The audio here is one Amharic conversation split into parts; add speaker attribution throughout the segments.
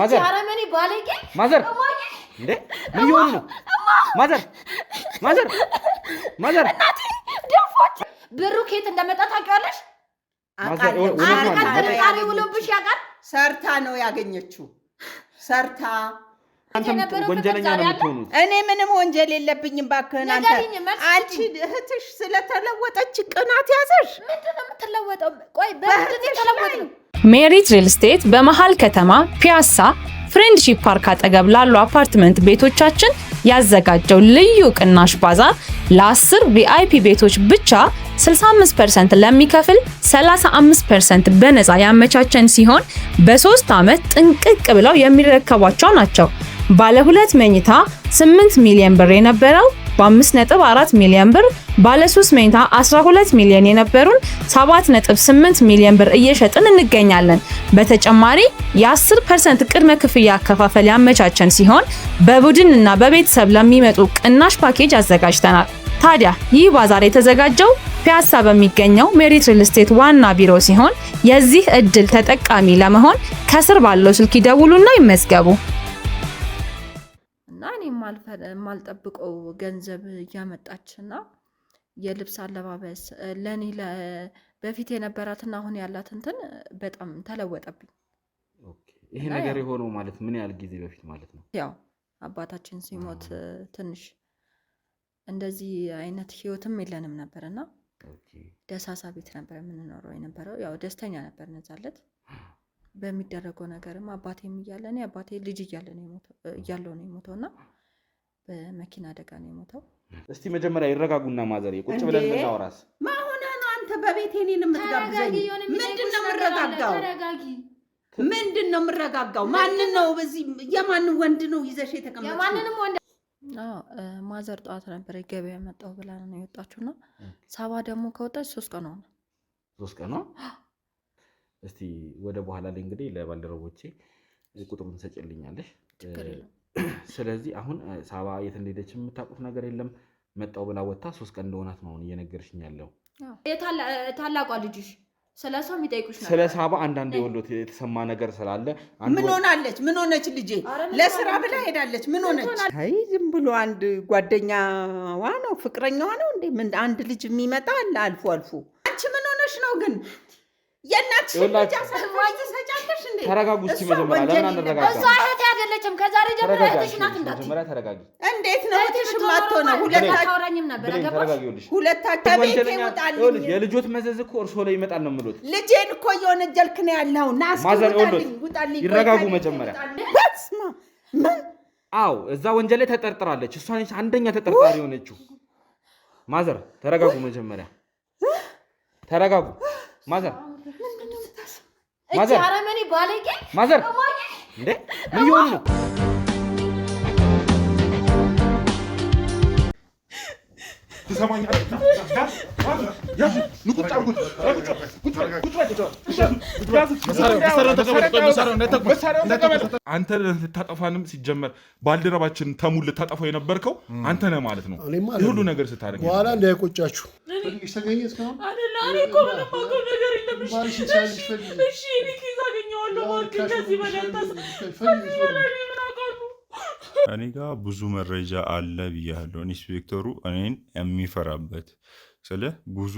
Speaker 1: ማዘር አረመኔ ባለጌ ማዘር እንዴ ምን ይሆን ነው ማዘር እናቴ ደፋች ብሩ ከየት እንደመጣ ታውቂዋለሽ አቃ ውሎብሽ ያውቃል ሰርታ ነው ያገኘችው ሰርታ አንተ ወንጀለኛ ነው የምትሆኑት እኔ ምንም ወንጀል የለብኝም ባክህን አንቺ እህትሽ ስለተለወጠች ቅናት ያዘሽ ምንድነው የምትለወጠው ቆይ በምንድነው የተለወጠው
Speaker 2: ሜሪት ሪል ስቴት በመሃል ከተማ ፒያሳ ፍሬንድሺፕ ፓርክ አጠገብ ላሉ አፓርትመንት ቤቶቻችን ያዘጋጀው ልዩ ቅናሽ ባዛር ለ10 ቪአይፒ ቤቶች ብቻ 65% ለሚከፍል 35% በነፃ ያመቻቸን ሲሆን በ3 አመት ጥንቅቅ ብለው የሚረከቧቸው ናቸው። ባለ 2 መኝታ 8 ሚሊዮን ብር የነበረው በ5.4 ሚሊዮን ብር፣ ባለ 3 መኝታ 12 ሚሊዮን የነበሩን 7.8 ሚሊዮን ብር እየሸጥን እንገኛለን። በተጨማሪ የ10% ቅድመ ክፍያ አከፋፈል ያመቻቸን ሲሆን በቡድን እና በቤተሰብ ለሚመጡ ቅናሽ ፓኬጅ አዘጋጅተናል። ታዲያ ይህ ባዛር የተዘጋጀው ፒያሳ በሚገኘው ሜሪት ሪል ስቴት ዋና ቢሮ ሲሆን የዚህ እድል ተጠቃሚ ለመሆን ከስር ባለው ስልክ ይደውሉና ይመዝገቡ።
Speaker 1: እኔ ማልጠብቀው ገንዘብ እያመጣችና የልብስ አለባበስ ለኔ በፊት የነበራትና አሁን ያላት እንትን በጣም ተለወጠብኝ።
Speaker 3: ኦኬ ይሄ ነገር የሆነው ማለት ምን ያህል ጊዜ በፊት ማለት ነው?
Speaker 1: ያው አባታችን ሲሞት ትንሽ እንደዚህ አይነት ህይወትም የለንም ነበርና ደሳሳ ቤት ነበር የምንኖረው የነበረው። ያው ደስተኛ ነበር ነዛለት በሚደረገው ነገርም አባቴም እያለ እኔ አባቴ ልጅ እያለ ነው የሞተውና በመኪና አደጋ ነው የሞተው።
Speaker 3: እስቲ መጀመሪያ ይረጋጉና ማዘር ቁጭ ብለን እናወራስ።
Speaker 4: ማሆነ ነው አንተ በቤቴ እኔን የምትጋብዘኝ? ምንድነው የምረጋጋው? ማን ነው በዚህ የማንን ወንድ ነው ይዘሽ የተቀመጥሽው?
Speaker 1: የማንንም ወንድ ማዘር ጧት ነበር ገበያ መጣው ብላ ነው የወጣችውና ሳባ ደግሞ ከወጣች 3 ቀን ሆነ።
Speaker 3: 3 ቀን ነው። እስቲ ወደ በኋላ ላይ እንግዲህ ለባልደረቦቼ ቁጥሩን ሰጭልኛለሽ። ስለዚህ አሁን ሳባ የት እንደሄደች የምታውቁት ነገር የለም። መጣው ብላ ወጣ 3 ቀን እንደሆናት ነው እየነገርሽኝ ያለው።
Speaker 1: ታላቋ ልጅሽ ስለሷም የሚጠይቁሽ ነው።
Speaker 3: ስለ ሳባ አንዳንድ የወሎት የተሰማ ነገር ስላለ
Speaker 4: ምን ሆናለች? ምን ሆነች? ልጄ ለስራ ብላ ሄዳለች። ምን ሆነች? አይ ዝም ብሎ አንድ ጓደኛዋ ነው ፍቅረኛዋ ነው እንዴ? ምን አንድ ልጅ የሚመጣ አለ አልፎ አልፎ። አንቺ ምን ሆነሽ ነው ግን? የእናትሽ ልጅ አሳልፈሽ ትሰጫለሽ እንዴ?
Speaker 3: ተረጋጉ እስቲ መጀመሪያ። ለምን አንረጋጋ?
Speaker 1: እሷ እህቴ አይደለችም። ከዛሬ ጀምሮ እህትሽ ናት እንዳትዪ።
Speaker 3: መጀመሪያ ተረጋጊ።
Speaker 4: እንዴት ነው እህትሽ ማትሆነው? ሁለታችሁም ነበር ገባሽ? ሁለታችሁም ቤቴ ወጣልኝ።
Speaker 3: የልጆት መዘዝ እኮ እርሶ ላይ ይመጣል ነው የምሉት።
Speaker 4: ልጄን እኮ እየወነጀልክ ነው ያለው። ናስ
Speaker 3: ውጣልኝ። ይረጋጉ መጀመሪያ።
Speaker 4: በስመ ምን?
Speaker 3: አዎ እዛ ወንጀል ላይ ተጠርጥራለች። እሷ ነች አንደኛ ተጠርጣሪ ሆነችው። ማዘር ተረጋጉ መጀመሪያ። ተረጋጉ ማዘር።
Speaker 1: ማዘር አረመኔ ባለጌ
Speaker 3: ማዘር እንዴ ምን ይሆን ነው?
Speaker 5: አንተ ልታጠፋንም ሲጀመር ባልደረባችን ተሙል ልታጠፋው የነበርከው አንተ ነህ ማለት ነው። ይህ ሁሉ ነገር ስታደርግ
Speaker 6: በኋላ እንዳይቆጫችሁ
Speaker 7: እኔ ጋር ብዙ መረጃ አለ ብያለሁ። ኢንስፔክተሩ እኔን የሚፈራበት ስለ ብዙ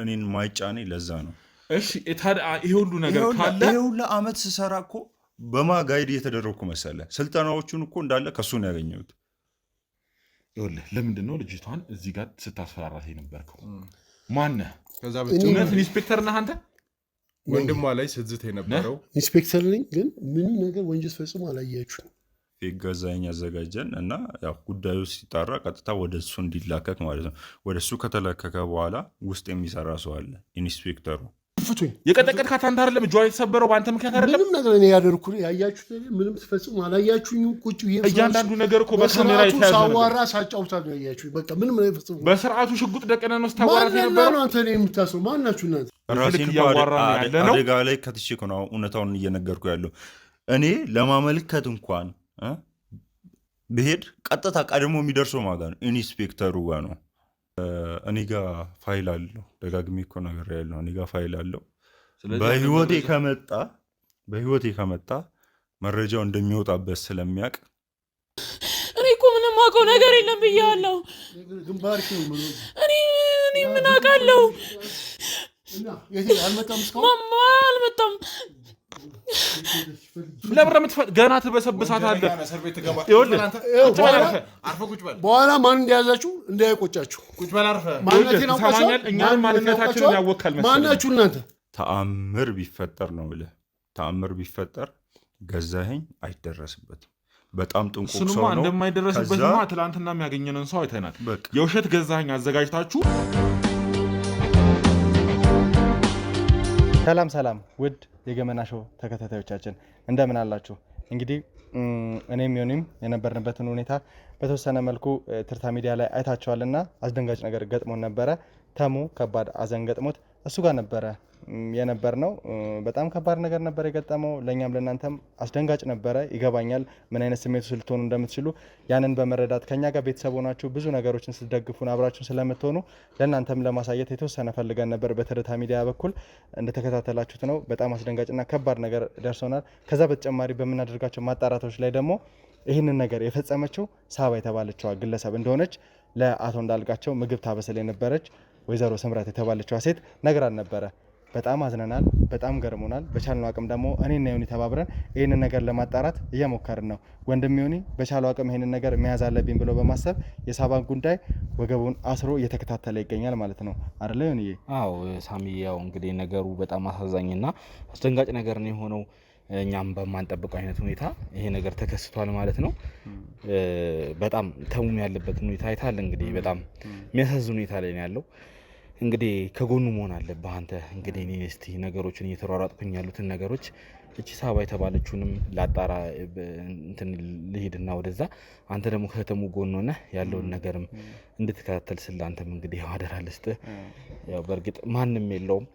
Speaker 7: እኔን ማይጫኔ ለዛ ነው።
Speaker 5: እሺ ታዲያ ይሄ ሁሉ ነገር ካለ
Speaker 7: ይሄ ሁሉ አመት ስሰራ እኮ በማጋይድ እየተደረኩ መሰለ። ስልጠናዎቹን እኮ እንዳለ ከሱ ነው ያገኘሁት።
Speaker 5: ይኸውልህ ለምንድን ነው ልጅቷን እዚህ ጋር ስታስፈራራት የነበርከው? ማነህ? ከዛ በእውነት ኢንስፔክተር ነህ አንተ?
Speaker 6: ወንድሟ ላይ ስትዝት የነበረው ኢንስፔክተር ነኝ፣ ግን ምንም ነገር ወንጀል ፈጽሞ አላያችሁም።
Speaker 7: ፌክ ገዛኝ ያዘጋጀን እና ያው ጉዳዩ ሲጣራ ቀጥታ ወደ እሱ እንዲላከክ ማለት ነው። ወደ እሱ ከተላከከ በኋላ ውስጥ የሚሰራ ሰው አለ ኢንስፔክተሩ።
Speaker 5: የቀጠቀጥካት አንተ አይደለም? እጇ የተሰበረው በአንተ ምክንያት አይደለም?
Speaker 6: ምንም ነገር እኔ ያደርኩ ያያችሁት ነገር ምንም ተፈጽሞ አላያችሁኝ። ቁጭ
Speaker 5: እያንዳንዱ ነገር እኮ በካሜራ የተያዘ ነው።
Speaker 6: ሳዋራ ሳጫውታ ነው ያያችሁኝ። በቃ ምንም ነው ፈጽሞ።
Speaker 5: በስርዓቱ ሽጉጥ ደቀነ ነው ስታዋራት የነበረው።
Speaker 6: አንተ ነው የምታስበው። ማናችሁ እናንተ?
Speaker 7: ራሴን አደጋ ላይ ከትቼ ነው እውነታውን እየነገርኩ ያለው። እኔ ለማመልከት እንኳን ብሄድ ቀጥታ ቀድሞ የሚደርሰው ማጋ ነው ኢንስፔክተሩ ጋር ነው። እኔ ጋር ፋይል አለው። ደጋግሜ እኮ ነገር ያለው እኔ ጋር ፋይል አለው። በህይወቴ ከመጣ መረጃው እንደሚወጣበት ስለሚያውቅ
Speaker 8: እኔ እኮ ምንም አውቀው ነገር የለም ብያለሁ። እኔ ምን አውቃለሁ? አልመጣም።
Speaker 5: ለብረ ገና ትበሰብሳታለህ።
Speaker 6: በኋላ ማን እንደያዛችሁ እንዳይቆጫችሁ።
Speaker 5: እኛን ማንነታችንን ያወካል መሰለኝ።
Speaker 6: ማናችሁ እናንተ?
Speaker 7: ተአምር ቢፈጠር ነው ብለህ ተአምር ቢፈጠር ገዛኸኝ አይደረስበትም። በጣም ጥንቁቅ ሰው ነው።
Speaker 5: እንደማይደረስበትማ ትላንትና የሚያገኘንን ሰው አይተናል። የውሸት ገዛኸኝ አዘጋጅታችሁ።
Speaker 9: ሰላም ውድ የገመና ሾው ተከታታዮቻችን እንደምን አላችሁ? እንግዲህ እኔም ዮኒም የነበርንበትን ሁኔታ በተወሰነ መልኩ ትርታ ሚዲያ ላይ አይታችኋልና አስደንጋጭ ነገር ገጥሞን ነበረ። ተሙ ከባድ አዘን ገጥሞት እሱ ጋር ነበረ የነበር ነው። በጣም ከባድ ነገር ነበር የገጠመው። ለእኛም ለእናንተም አስደንጋጭ ነበረ። ይገባኛል ምን አይነት ስሜቱ ልትሆኑ እንደምትችሉ። ያንን በመረዳት ከኛ ጋር ቤተሰብ ሆናችሁ ብዙ ነገሮችን ስትደግፉን አብራችሁን ስለምትሆኑ ለእናንተም ለማሳየት የተወሰነ ፈልገን ነበር። በትርታ ሚዲያ በኩል እንደተከታተላችሁት ነው። በጣም አስደንጋጭና ከባድ ነገር ደርሶናል። ከዛ በተጨማሪ በምናደርጋቸው ማጣራቶች ላይ ደግሞ ይህንን ነገር የፈጸመችው ሳባ የተባለችዋ ግለሰብ እንደሆነች ለአቶ እንዳልጋቸው ምግብ ታበስል የነበረች ወይዘሮ ስምረት የተባለችዋ ሴት ነግራን ነበረ። በጣም አዝነናል። በጣም ገርሞናል። በቻልነው አቅም ደግሞ እኔና ዮኒ ተባብረን ይህንን ነገር ለማጣራት እየሞከርን ነው። ወንድም ዮኒ በቻለው አቅም ይህንን ነገር መያዝ አለብኝ ብሎ በማሰብ የሳባን ጉዳይ ወገቡን አስሮ እየተከታተለ ይገኛል ማለት ነው አይደለ ዮኒዬ?
Speaker 3: አዎ ሳሚ፣ ያው እንግዲህ ነገሩ በጣም አሳዛኝና አስደንጋጭ ነገር ነው የሆነው። እኛም በማንጠብቀው አይነት ሁኔታ ይሄ ነገር ተከስቷል ማለት ነው። በጣም ተሙም ያለበትን ሁኔታ አይታል። እንግዲህ በጣም የሚያሳዝን ሁኔታ ላይ ነው ያለው። እንግዲህ ከጎኑ መሆን አለብህ አንተ። እንግዲህ እኔ እስቲ ነገሮችን እየተሯሯጥኩኝ ያሉትን ነገሮች እቺ ሳባ የተባለችውንም ላጣራ እንትን ልሂድና ወደዛ፣ አንተ ደግሞ ከተሙ ጎን ሆነህ ያለውን ነገርም እንድትከታተል ስለ አንተም እንግዲህ አደራ ልስጥህ። ያው በእርግጥ ማንም የለውም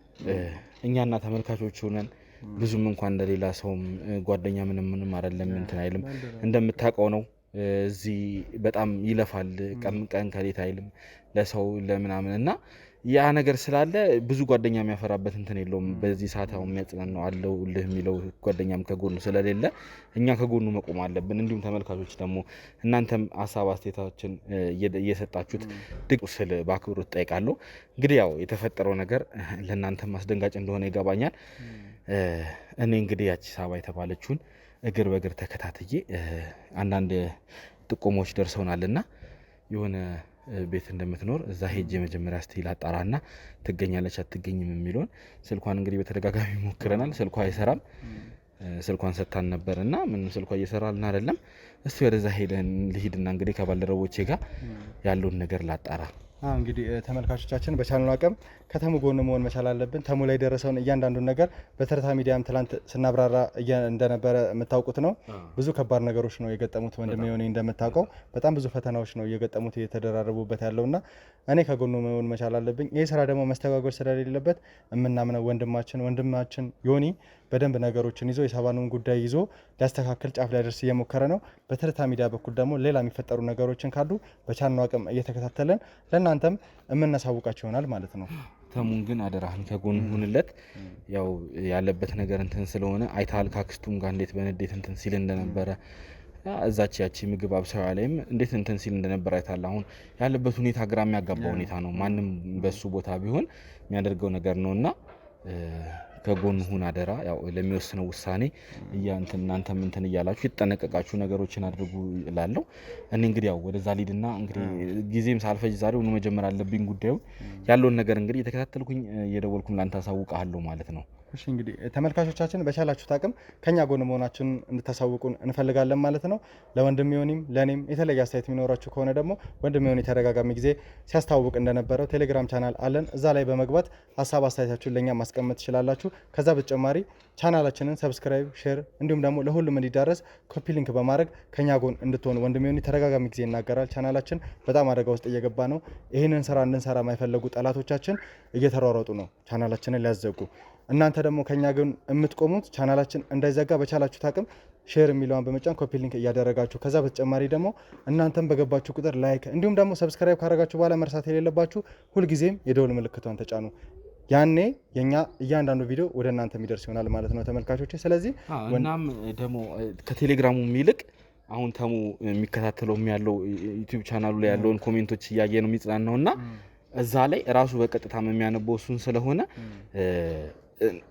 Speaker 3: እኛና ተመልካቾች ሆነን ብዙም እንኳን እንደሌላ ሰውም ጓደኛ ምንም አይደለም እንትን አይልም። እንደምታውቀው ነው እዚህ በጣም ይለፋል። ቀን ከሌት አይልም ለሰው ለምናምን እና ያ ነገር ስላለ ብዙ ጓደኛ የሚያፈራበት እንትን የለውም። በዚህ ሰዓት አሁን የሚያጽናናው አለው ልህ የሚለው ጓደኛም ከጎኑ ስለሌለ እኛ ከጎኑ መቆም አለብን። እንዲሁም ተመልካቾች ደግሞ እናንተም ሀሳብ አስተያየታችን እየሰጣችሁት ድቅ ስል በአክብሮት ጠይቃለሁ። እንግዲህ ያው የተፈጠረው ነገር ለእናንተም አስደንጋጭ እንደሆነ ይገባኛል። እኔ እንግዲህ ያቺ ሳባ የተባለችውን እግር በእግር ተከታትዬ አንዳንድ ጥቆሞች ደርሰውናልና የሆነ ቤት እንደምትኖር እዛ ሄጄ መጀመሪያ ስቲል አጣራና ትገኛለች አትገኝም የሚለውን ስልኳን እንግዲህ በተደጋጋሚ ሞክረናል። ስልኳ አይሰራም። ስልኳን ሰጥታን ነበርና ምንም ስልኳ እየሰራልን አይደለም። እስቲ ወደዛ ሄደን ልሂድና እንግዲህ ከባልደረቦቼ ጋር ያለውን ነገር ላጣራ።
Speaker 9: እንግዲህ ተመልካቾቻችን በቻልነው አቅም ከተሙ ጎን መሆን መቻል አለብን። ተሙ ላይ ደረሰውን እያንዳንዱን ነገር በትርታ ሚዲያም ትላንት ስናብራራ እንደነበረ የምታውቁት ነው። ብዙ ከባድ ነገሮች ነው የገጠሙት ወንድሜ ዮኒ። እንደምታውቀው በጣም ብዙ ፈተናዎች ነው እየገጠሙት እየተደራረቡበት ያለውና እኔ ከጎኑ መሆን መቻል አለብኝ። ይህ ስራ ደግሞ መስተጓጎል ስለሌለበት የምናምነው ወንድማችን ዮኒ በደንብ ነገሮችን ይዞ የሳባንን ጉዳይ ይዞ ሊያስተካክል ጫፍ ሊያደርስ እየሞከረ ነው። በትርታ ሚዲያ በኩል ደግሞ ሌላ የሚፈጠሩ ነገሮችን ካሉ በቻልነው አቅም እየተከታተለን ለእናንተም የምናሳውቃቸው ይሆናል ማለት ነው።
Speaker 3: ተሙን ግን አደራህን ከጎን ሁንለት። ያው ያለበት ነገር እንትን ስለሆነ አይታል ካክስቱም ጋር እንዴት በንዴት እንትን ሲል እንደነበረ እዛች ያቺ ምግብ አብሳያ ላይም እንዴት እንትን ሲል እንደነበረ አይታል። አሁን ያለበት ሁኔታ ግራ የሚያጋባ ሁኔታ ነው። ማንም በሱ ቦታ ቢሆን የሚያደርገው ነገር ነውና ከጎን ሁን አደራ። ያው ለሚወስነው ውሳኔ እናንተም እንትን እያላችሁ የተጠነቀቃችሁ ነገሮችን አድርጉ እላለሁ። እኔ እንግዲህ ያው ወደዛ ሊድና እንግዲህ ጊዜም ሳልፈጅ ዛሬው መጀመር አለብኝ ጉዳዩ ያለውን ነገር እንግዲህ የተከታተልኩኝ እየደወልኩም ላንተ አሳውቃለሁ ማለት ነው።
Speaker 9: እሺ እንግዲህ ተመልካቾቻችን በቻላችሁት አቅም ከኛ ጎን መሆናችሁን እንድታሳውቁን እንፈልጋለን ማለት ነው። ለወንድም ዮኒም ለኔም የተለየ አስተያየት የሚኖራችሁ ከሆነ ደግሞ ወንድም ዮኒ ተደጋጋሚ ጊዜ ሲያስተዋውቅ እንደነበረው ቴሌግራም ቻናል አለን። እዛ ላይ በመግባት ሀሳብ አስተያየታችሁን ለኛ ማስቀመጥ ትችላላችሁ። ከዛ በተጨማሪ ቻናላችንን ሰብስክራይብ፣ ሼር እንዲሁም ደግሞ ለሁሉም እንዲዳረስ ኮፒ ሊንክ በማድረግ ከኛ ጎን እንድትሆኑ ወንድም ዮኒ ተደጋጋሚ ጊዜ ይናገራል። ቻናላችን በጣም አደጋ ውስጥ እየገባ ነው። ይህንን ስራ እንድንሰራ የማይፈለጉ ጠላቶቻችን እየተሯሯጡ ነው ቻናላችንን ሊያዘጉ። እናንተ ደግሞ ከኛ ግን የምትቆሙት ቻናላችን እንዳይዘጋ በቻላችሁት አቅም ሼር የሚለውን በመጫን ኮፒ ሊንክ እያደረጋችሁ ከዛ በተጨማሪ ደግሞ እናንተም በገባችሁ ቁጥር ላይክ እንዲሁም ደግሞ ሰብስክራይብ ካደረጋችሁ በኋላ መርሳት የሌለባችሁ ሁልጊዜም የደውል ምልክቷን ተጫኑ። ያኔ የኛ እያንዳንዱ ቪዲዮ ወደ እናንተ የሚደርስ ይሆናል ማለት ነው ተመልካቾች። ስለዚህ
Speaker 3: እናም ደግሞ ከቴሌግራሙ ይልቅ አሁን ተሙ የሚከታተለው ያለው ዩቲዩብ ቻናሉ ላይ ያለውን ኮሜንቶች እያየ ነው የሚጽናናውና እዛ ላይ ራሱ በቀጥታ የሚያነበው እሱን ስለሆነ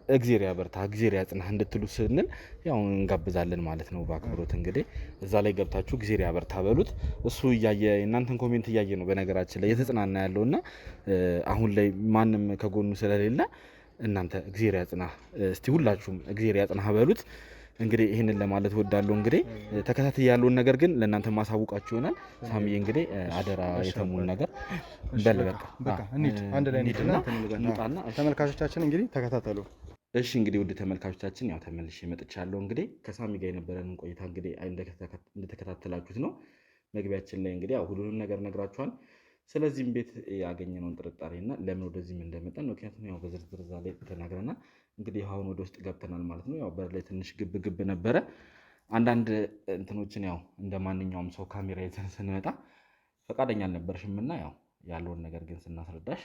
Speaker 3: እግዚአብሔር ያበርታ እግዚአብሔር ያጽናህ እንድትሉ ስንል ያው እንጋብዛለን ማለት ነው በአክብሮት። እንግዲህ እዛ ላይ ገብታችሁ እግዚአብሔር ያበርታ በሉት። እሱ እያየ እናንተን ኮሜንት እያየ ነው በነገራችን ላይ የተጽናና ያለውና አሁን ላይ ማንም ከጎኑ ስለሌለ እናንተ እግዚአብሔር ያጽናህ እስቲ ሁላችሁም እግዚአብሔር ያጽናህ በሉት። እንግዲህ ይሄንን ለማለት ወዳለው እንግዲህ ተከታታይ ያለውን ነገር ግን ለእናንተ ማሳውቃችሁ ይሆናል። ሳሚዬ እንግዲህ አደራ የተሙን ነገር በቃ
Speaker 9: እንሂድ አንድ ላይ እንሂድና ተመልካቾቻችን እንግዲህ ተከታተሉ።
Speaker 3: እሺ እንግዲህ ውድ ተመልካቾቻችን ያው ተመልሼ መጥቻለሁ። እንግዲህ ከሳሚ ጋር የነበረን ቆይታ እንግዲህ እንደተከታተላችሁት ነው። መግቢያችን ላይ እንግዲህ ያው ሁሉንም ነገር ነግራችኋል። ስለዚህም ቤት ያገኘነውን ጥርጣሬና ለምን ወደዚህም እንደመጣን ምክንያቱም ያው በዝርዝር እዛ ላይ ተናግረናል። እንግዲህ አሁን ወደ ውስጥ ገብተናል ማለት ነው። ያው በር ላይ ትንሽ ግብ ነበረ። አንዳንድ እንትኖችን ያው እንደማንኛውም ሰው ካሜራ ይዘን ስንመጣ ፈቃደኛ አልነበርሽምና ያው ያለውን ነገር ግን ስናስረዳሽ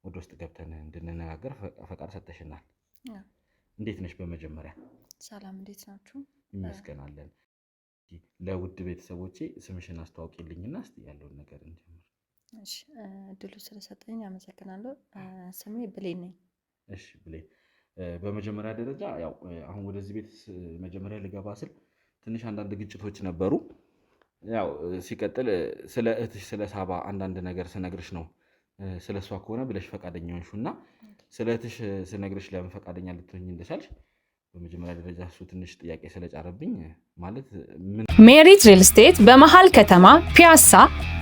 Speaker 3: ወደ ውስጥ ገብተን እንድንነጋገር ፈቃድ ሰጥተሽናል። እንዴት ነሽ? በመጀመሪያ
Speaker 1: ሰላም፣ እንዴት ናችሁ?
Speaker 3: ይመስገናለን። ለውድ ቤተሰቦቼ ስምሽን አስተዋውቂልኝና እስቲ ያለውን ነገር እንጀምር።
Speaker 1: እሺ፣ እድሉ ስለሰጠኝ አመሰግናለሁ። ስሜ ብሌን ነኝ።
Speaker 3: እሺ ብሌን፣ በመጀመሪያ ደረጃ ያው አሁን ወደዚህ ቤት መጀመሪያ ልገባ ስል ትንሽ አንዳንድ ግጭቶች ነበሩ። ያው ሲቀጥል ስለ እህትሽ ስለ ሳባ አንዳንድ ነገር ስነግርሽ ነው ስለ እሷ ከሆነ ብለሽ ፈቃደኛ ሆንሽና ስለ እህትሽ ስነግርሽ ለምን ፈቃደኛ ልትሆኝ እንደቻልሽ በመጀመሪያ ደረጃ እሱ ትንሽ ጥያቄ ስለጫረብኝ ማለት
Speaker 2: ሜሪት ሪል ስቴት በመሃል ከተማ ፒያሳ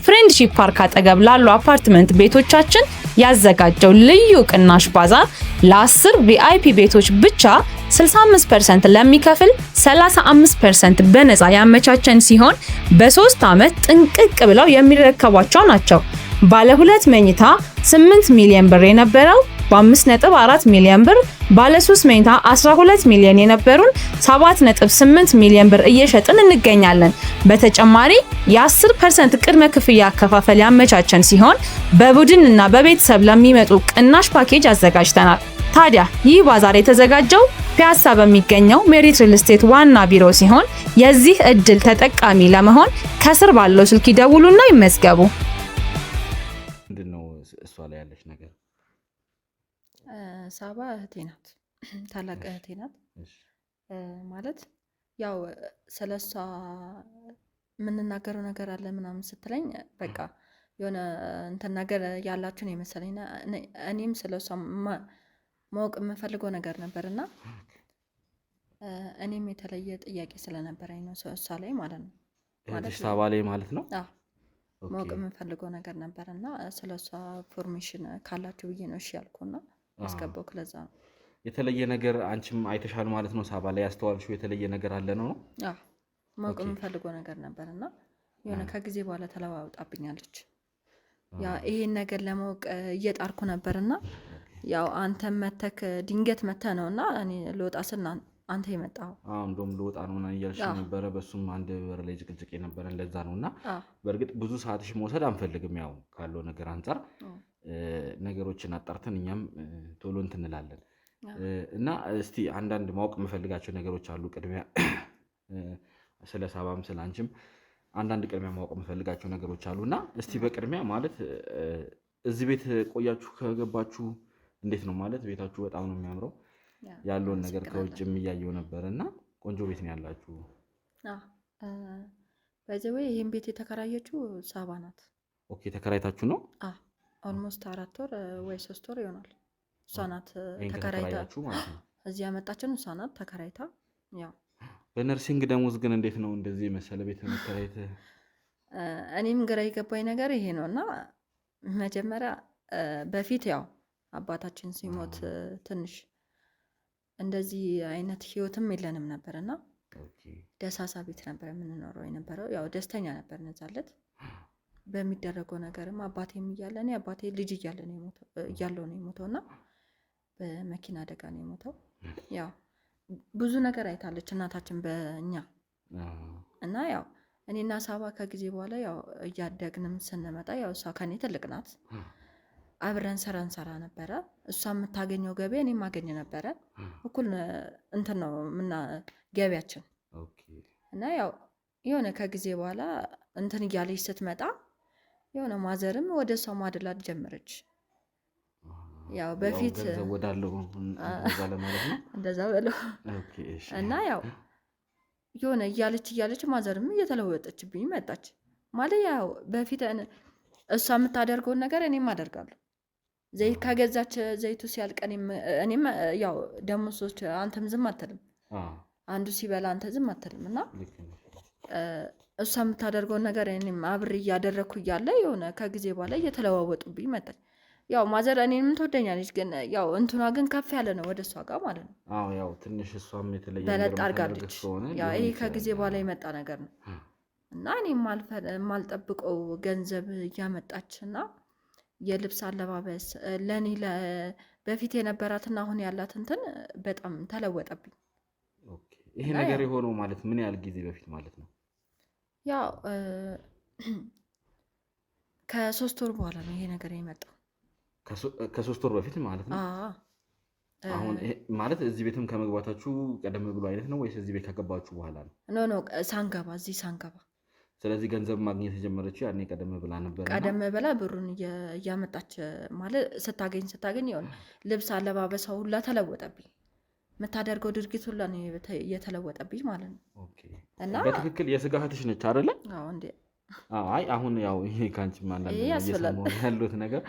Speaker 2: ፍሬንድሺፕ ፓርክ አጠገብ ላሉ አፓርትመንት ቤቶቻችን ያዘጋጀው ልዩ ቅናሽ ባዛር ለ10 ቪአይፒ ቤቶች ብቻ 65% ለሚከፍል 35% በነፃ ያመቻቸን ሲሆን በ3 ዓመት ጥንቅቅ ብለው የሚረከቧቸው ናቸው። ባለ 2 መኝታ 8 ሚሊዮን ብር የነበረው በ5.4 ሚሊዮን ብር፣ ባለ 3 መኝታ 12 ሚሊዮን የነበሩን 7.8 ሚሊዮን ብር እየሸጥን እንገኛለን። በተጨማሪ የ10% ቅድመ ክፍያ አከፋፈል ያመቻቸን ሲሆን በቡድን እና በቤተሰብ ለሚመጡ ቅናሽ ፓኬጅ አዘጋጅተናል። ታዲያ ይህ ባዛር የተዘጋጀው ፒያሳ በሚገኘው ሜሪት ሪል ስቴት ዋና ቢሮ ሲሆን የዚህ እድል ተጠቃሚ ለመሆን ከስር ባለው ስልክ ይደውሉና ይመዝገቡ።
Speaker 3: ምንድነው እሷ ላይ ያለሽ ነገር?
Speaker 1: ሳባ እህቴ ናት፣ ታላቅ እህቴ ናት። ማለት ያው ስለሷ የምንናገረው ነገር አለ ምናምን ስትለኝ በቃ የሆነ እንትን ነገር ያላችሁ ነው የመሰለኝ። እኔም ስለሷ ማወቅ የምፈልገው ነገር ነበርና እኔም የተለየ ጥያቄ ስለነበረኝ ነው እሷ ላይ ማለት ነው።
Speaker 3: ማለት ሳባ ላይ ማለት ነው።
Speaker 1: ማወቅ የምፈልገው ነገር ነበርና ስለሷ ኢንፎርሜሽን ካላችሁ ብዬ ነው እሺ ያልኩና ያስገባው። ለዛ ነው
Speaker 3: የተለየ ነገር አንቺም አይተሻል ማለት ነው። ሳባ ላይ ያስተዋልሽው የተለየ ነገር አለ ነው?
Speaker 1: አዎ ማወቅ የምፈልገው ነገር ነበርና የሆነ ከጊዜ በኋላ ተለዋውጣብኛለች። ያ ይሄን ነገር ለማወቅ እየጣርኩ ነበርና ያው አንተ መተክ ድንገት መተ ነውና እኔ ልወጣ ስል አንተ የመጣው
Speaker 3: እንደውም ልወጣ ነው እና እያልሽ ነበረ። በሱም አንድ በር ላይ ጭቅጭቅ የነበረን ለዛ ነውና በእርግጥ ብዙ ሰዓትሽ መውሰድ አንፈልግም። ያው ካለው ነገር አንፃር ነገሮችን አጣርተን እኛም ቶሎ እንትንላለን እና እስቲ አንዳንድ ማወቅ የምፈልጋቸው ነገሮች አሉ። ቅድሚያ ስለ ሳባም ስለ አንቺም አንዳንድ ቅድሚያ ማወቅ የምፈልጋቸው ነገሮች አሉና እስቲ በቅድሚያ ማለት እዚህ ቤት ቆያችሁ ከገባችሁ እንዴት ነው ማለት? ቤታችሁ በጣም ነው የሚያምረው። ያለውን ነገር ከውጭም እያየው ነበር እና ቆንጆ ቤት ነው ያላችሁ።
Speaker 1: በዚህ ወይ ይሄን ቤት የተከራየችው ሳባ ናት።
Speaker 3: ኦኬ ተከራይታችሁ ነው?
Speaker 1: ኦልሞስት 4 ወር ወይ 3 ወር ይሆናል። እሷ ናት ተከራይታችሁ ማለት ነው። እዚህ ያመጣችን እሷ ናት ተከራይታ። ያው
Speaker 3: በነርሲንግ ደሞዝ ግን እንዴት ነው እንደዚህ መሰለ ቤት መከራየት?
Speaker 1: እኔም ግራ የገባኝ ነገር ይሄ ነውና መጀመሪያ በፊት ያው አባታችን ሲሞት ትንሽ እንደዚህ አይነት ህይወትም የለንም ነበርና ደሳሳ ቤት ነበር የምንኖረው የነበረው። ያው ደስተኛ ነበር ነዛለት በሚደረገው ነገርም አባቴም እያለ እኔ አባቴ ልጅ እያለው ነው የሞተውና በመኪና አደጋ ነው የሞተው። ያው ብዙ ነገር አይታለች እናታችን በእኛ እና ያው እኔና ሳባ ከጊዜ በኋላ ያው እያደግንም ስንመጣ ያው እሷ ከኔ ትልቅ ናት። አብረን ስራ እንሰራ ነበረ። እሷ የምታገኘው ገቢ እኔም አገኝ ነበረ። እኩል እንትን ነው ገቢያችን። እና ያው የሆነ ከጊዜ በኋላ እንትን እያለች ስትመጣ የሆነ ማዘርም ወደ እሷ ማድላት ጀመረች። ያው በፊት
Speaker 3: ወዳለው
Speaker 1: እንደዛ በለው እና ያው የሆነ እያለች ማዘርም እየተለወጠችብኝ መጣች። ማለት ያው በፊት እሷ የምታደርገውን ነገር እኔም አደርጋለሁ። ዘይት ከገዛች ዘይቱ ሲያልቅ እኔም ያው ደግሞ ሰዎች አንተም ዝም አትልም፣ አንዱ ሲበላ አንተ ዝም አትልም። እና እሷ የምታደርገውን ነገር እኔም አብሬ እያደረግኩ እያለ የሆነ ከጊዜ በኋላ እየተለዋወጡብኝ መጣች። ያው ማዘር እኔንም ትወደኛለች፣ ግን ያው እንትኗ ግን ከፍ ያለ ነው ወደ እሷ ጋር ማለት ነው።
Speaker 3: ያው ትንሽ እሷም የተለየ
Speaker 1: በለጥ አድርጋለች። ያው ይሄ ከጊዜ በኋላ የመጣ ነገር ነው እና እኔ የማልጠብቀው ገንዘብ እያመጣች እና የልብስ አለባበስ ለእኔ በፊት የነበራትና አሁን ያላት እንትን በጣም ተለወጠብኝ።
Speaker 3: ይሄ ነገር የሆነው ማለት ምን ያህል ጊዜ በፊት ማለት ነው?
Speaker 1: ያው ከ3 ወር በኋላ ነው ይሄ ነገር የመጣው።
Speaker 3: ከ3 ወር በፊት ማለት ነው? አሁን ማለት እዚህ ቤትም ከመግባታችሁ ቀደም ብሎ አይነት ነው ወይስ እዚህ ቤት ከገባችሁ በኋላ ነው?
Speaker 1: ኖ እዚህ ሳንገባ።
Speaker 3: ስለዚህ ገንዘብ ማግኘት የጀመረችው ያኔ ቀደም ብላ ነበር።
Speaker 1: ቀደም ብላ ብሩን እያመጣች ማለት ስታገኝ የሆነ ልብስ አለባበሰው ሁላ ተለወጠብኝ። የምታደርገው ድርጊት ሁላ ነው እየተለወጠብኝ ማለት ነው።
Speaker 3: እና በትክክል የስጋ እህትሽ ነች አይደለ?
Speaker 1: እንዴ
Speaker 3: አይ አሁን ያው ይሄ ካንቺ አንዳንድ እየሰማሁ ያሉት ነገር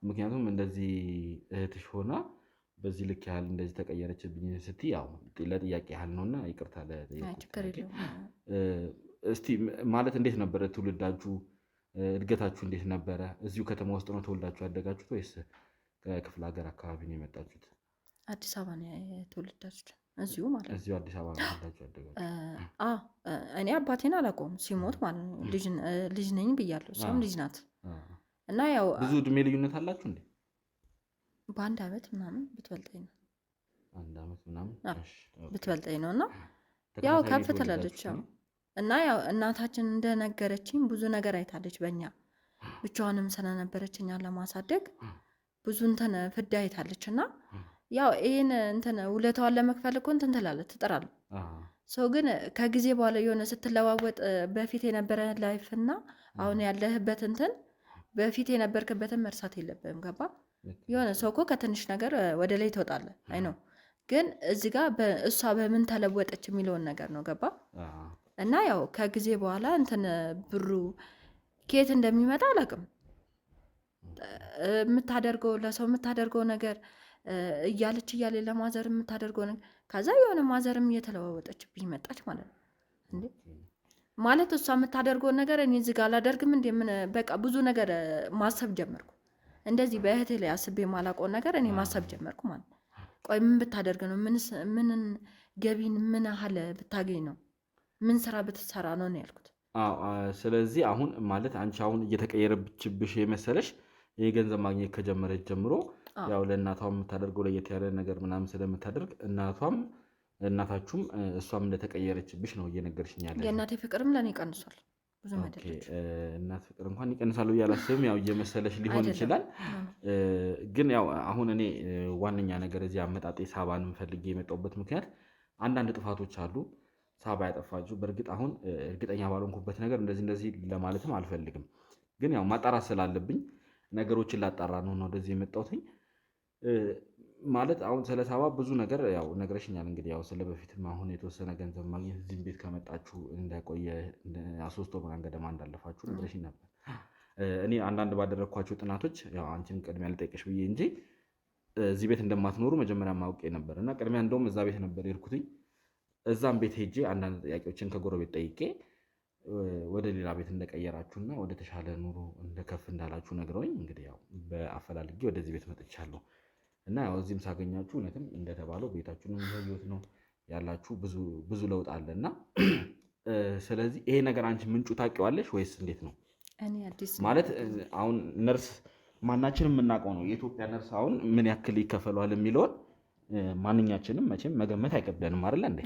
Speaker 3: ምክንያቱም እንደዚህ እህትሽ ሆና በዚህ ልክ ያህል እንደዚህ ተቀየረችብኝ ስትይ ያው ለጥያቄ ያህል ነውና ይቅርታ ለጥያቄ። እስቲ ማለት እንዴት ነበረ ትውልዳችሁ? እድገታችሁ እንዴት ነበረ? እዚሁ ከተማ ውስጥ ነው ተወልዳችሁ ያደጋችሁት ወይስ ከክፍለ ሀገር አካባቢ ነው የመጣችሁት?
Speaker 1: አዲስ አበባ ነው የተወለዳችሁት? እዚሁ ማለት ነው።
Speaker 3: እዚሁ አዲስ አበባ ነው ተወልዳችሁ ያደጋችሁት?
Speaker 1: እኔ አባቴን አላውቀውም ሲሞት ማለት ነው። ልጅ ነኝ ብያለሁ፣ እሷም ልጅ ናት። እና ያው
Speaker 3: ብዙ እድሜ ልዩነት አላችሁ እንዴ?
Speaker 1: በ1 ዓመት ምናምን ብትበልጠኝ ነው።
Speaker 3: 1 ዓመት ምናምን
Speaker 1: ብትበልጠኝ ነው። እና ያው ከፍ ትላለች። እና ያው እናታችን እንደነገረችኝ ብዙ ነገር አይታለች በእኛ። ብቻዋንም ስለነበረች እኛን ለማሳደግ ብዙ እንትን ፍዳ አይታለች። እና ያው ይህን እንትን ውለታዋን ለመክፈል እኮ እንትን ትላለች፣ ትጥራለች። ሰው ግን ከጊዜ በኋላ የሆነ ስትለዋወጥ በፊት የነበረ ላይፍ እና አሁን ያለህበት እንትን በፊት የነበርክበትን መርሳት የለብህም። ገባ? የሆነ ሰው እኮ ከትንሽ ነገር ወደ ላይ ትወጣለህ። አይ ነው ግን እዚህ ጋር እሷ በምን ተለወጠች የሚለውን ነገር ነው። ገባ? እና ያው ከጊዜ በኋላ እንትን ብሩ ከየት እንደሚመጣ አላውቅም። የምታደርገው ለሰው የምታደርገው ነገር እያለ ለማዘር የምታደርገው ነገር ከዛ የሆነ ማዘርም እየተለዋወጠችብኝ መጣች ማለት ነው። እንዴ ማለት እሷ የምታደርገውን ነገር እኔ እዚህ ጋር አላደርግም እንዴ? ምን በቃ ብዙ ነገር ማሰብ ጀመርኩ። እንደዚህ በእህቴ ላይ አስቤ የማላውቀውን ነገር እኔ ማሰብ ጀመርኩ ማለት ነው። ቆይ ምን ብታደርግ ነው? ምን ገቢን ምን ያህል ብታገኝ ነው? ምን ስራ ብትሰራ ነው ያልኩት።
Speaker 3: ስለዚህ አሁን ማለት አንቺ አሁን እየተቀየረችብሽ የመሰለሽ ይሄ ገንዘብ ማግኘት ከጀመረች ጀምሮ ያው ለእናቷም የምታደርገው ለየት ያለ ነገር ምናምን ስለምታደርግ እናታችሁም እሷም እንደተቀየረችብሽ ነው እየነገርሽኝ ያለሽ።
Speaker 1: የእናቴ ፍቅርም ለእኔ ቀንሷል። ብዙ
Speaker 3: እናት ፍቅር እንኳን ይቀንሳሉ እያላስብም ያው እየመሰለሽ ሊሆን ይችላል። ግን ያው አሁን እኔ ዋነኛ ነገር እዚህ አመጣጤ ሳባን ፈልጌ የመጣሁበት ምክንያት አንዳንድ ጥፋቶች አሉ ሳባ ያጠፋችሁ። በእርግጥ አሁን እርግጠኛ ባልሆንኩበት ነገር እንደዚህ ለማለትም አልፈልግም። ግን ያው ማጣራት ስላለብኝ ነገሮችን ላጣራ ነው ወደዚህ የመጣሁትኝ። ማለት አሁን ስለ ሳባ ብዙ ነገር ያው ነግረሽኛል። እንግዲህ ያው ስለ በፊትም አሁን የተወሰነ ገንዘብ ማግኘት እዚህም ቤት ከመጣችሁ እንደቆየ 3 ወር ምናምን ገደማ እንዳለፋችሁ ነግረሽኝ ነበር። እኔ አንዳንድ ባደረግኳቸው ጥናቶች ያው አንቺን ቅድሚያ ልጠይቅሽ ብዬ እንጂ እዚህ ቤት እንደማትኖሩ መጀመሪያ ማውቄ ነበር እና ቅድሚያ እንደውም እዛ ቤት ነበር የሄድኩትኝ። እዛም ቤት ሄጄ አንዳንድ ጥያቄዎችን ከጎረቤት ጠይቄ ወደ ሌላ ቤት እንደቀየራችሁና ወደ ተሻለ ኑሮ እንደከፍ እንዳላችሁ ነግረውኝ እንግዲህ ያው በአፈላልጌ ወደዚህ ቤት መጥቻለሁ። እና ያው እዚህም ሳገኛችሁ እውነትም እንደተባለው ቤታችሁን ህይወት ነው ያላችሁ፣ ብዙ ለውጥ አለ። እና ስለዚህ ይሄ ነገር አንቺ ምንጩ ታውቂዋለሽ ወይስ እንዴት ነው?
Speaker 1: እኔ አዲስ
Speaker 3: ማለት አሁን ነርስ ማናችንም የምናውቀው ነው የኢትዮጵያ ነርስ አሁን ምን ያክል ይከፈሏል የሚለውን ማንኛችንም መቼም መገመት አይከብደንም አይደለ እንዴ?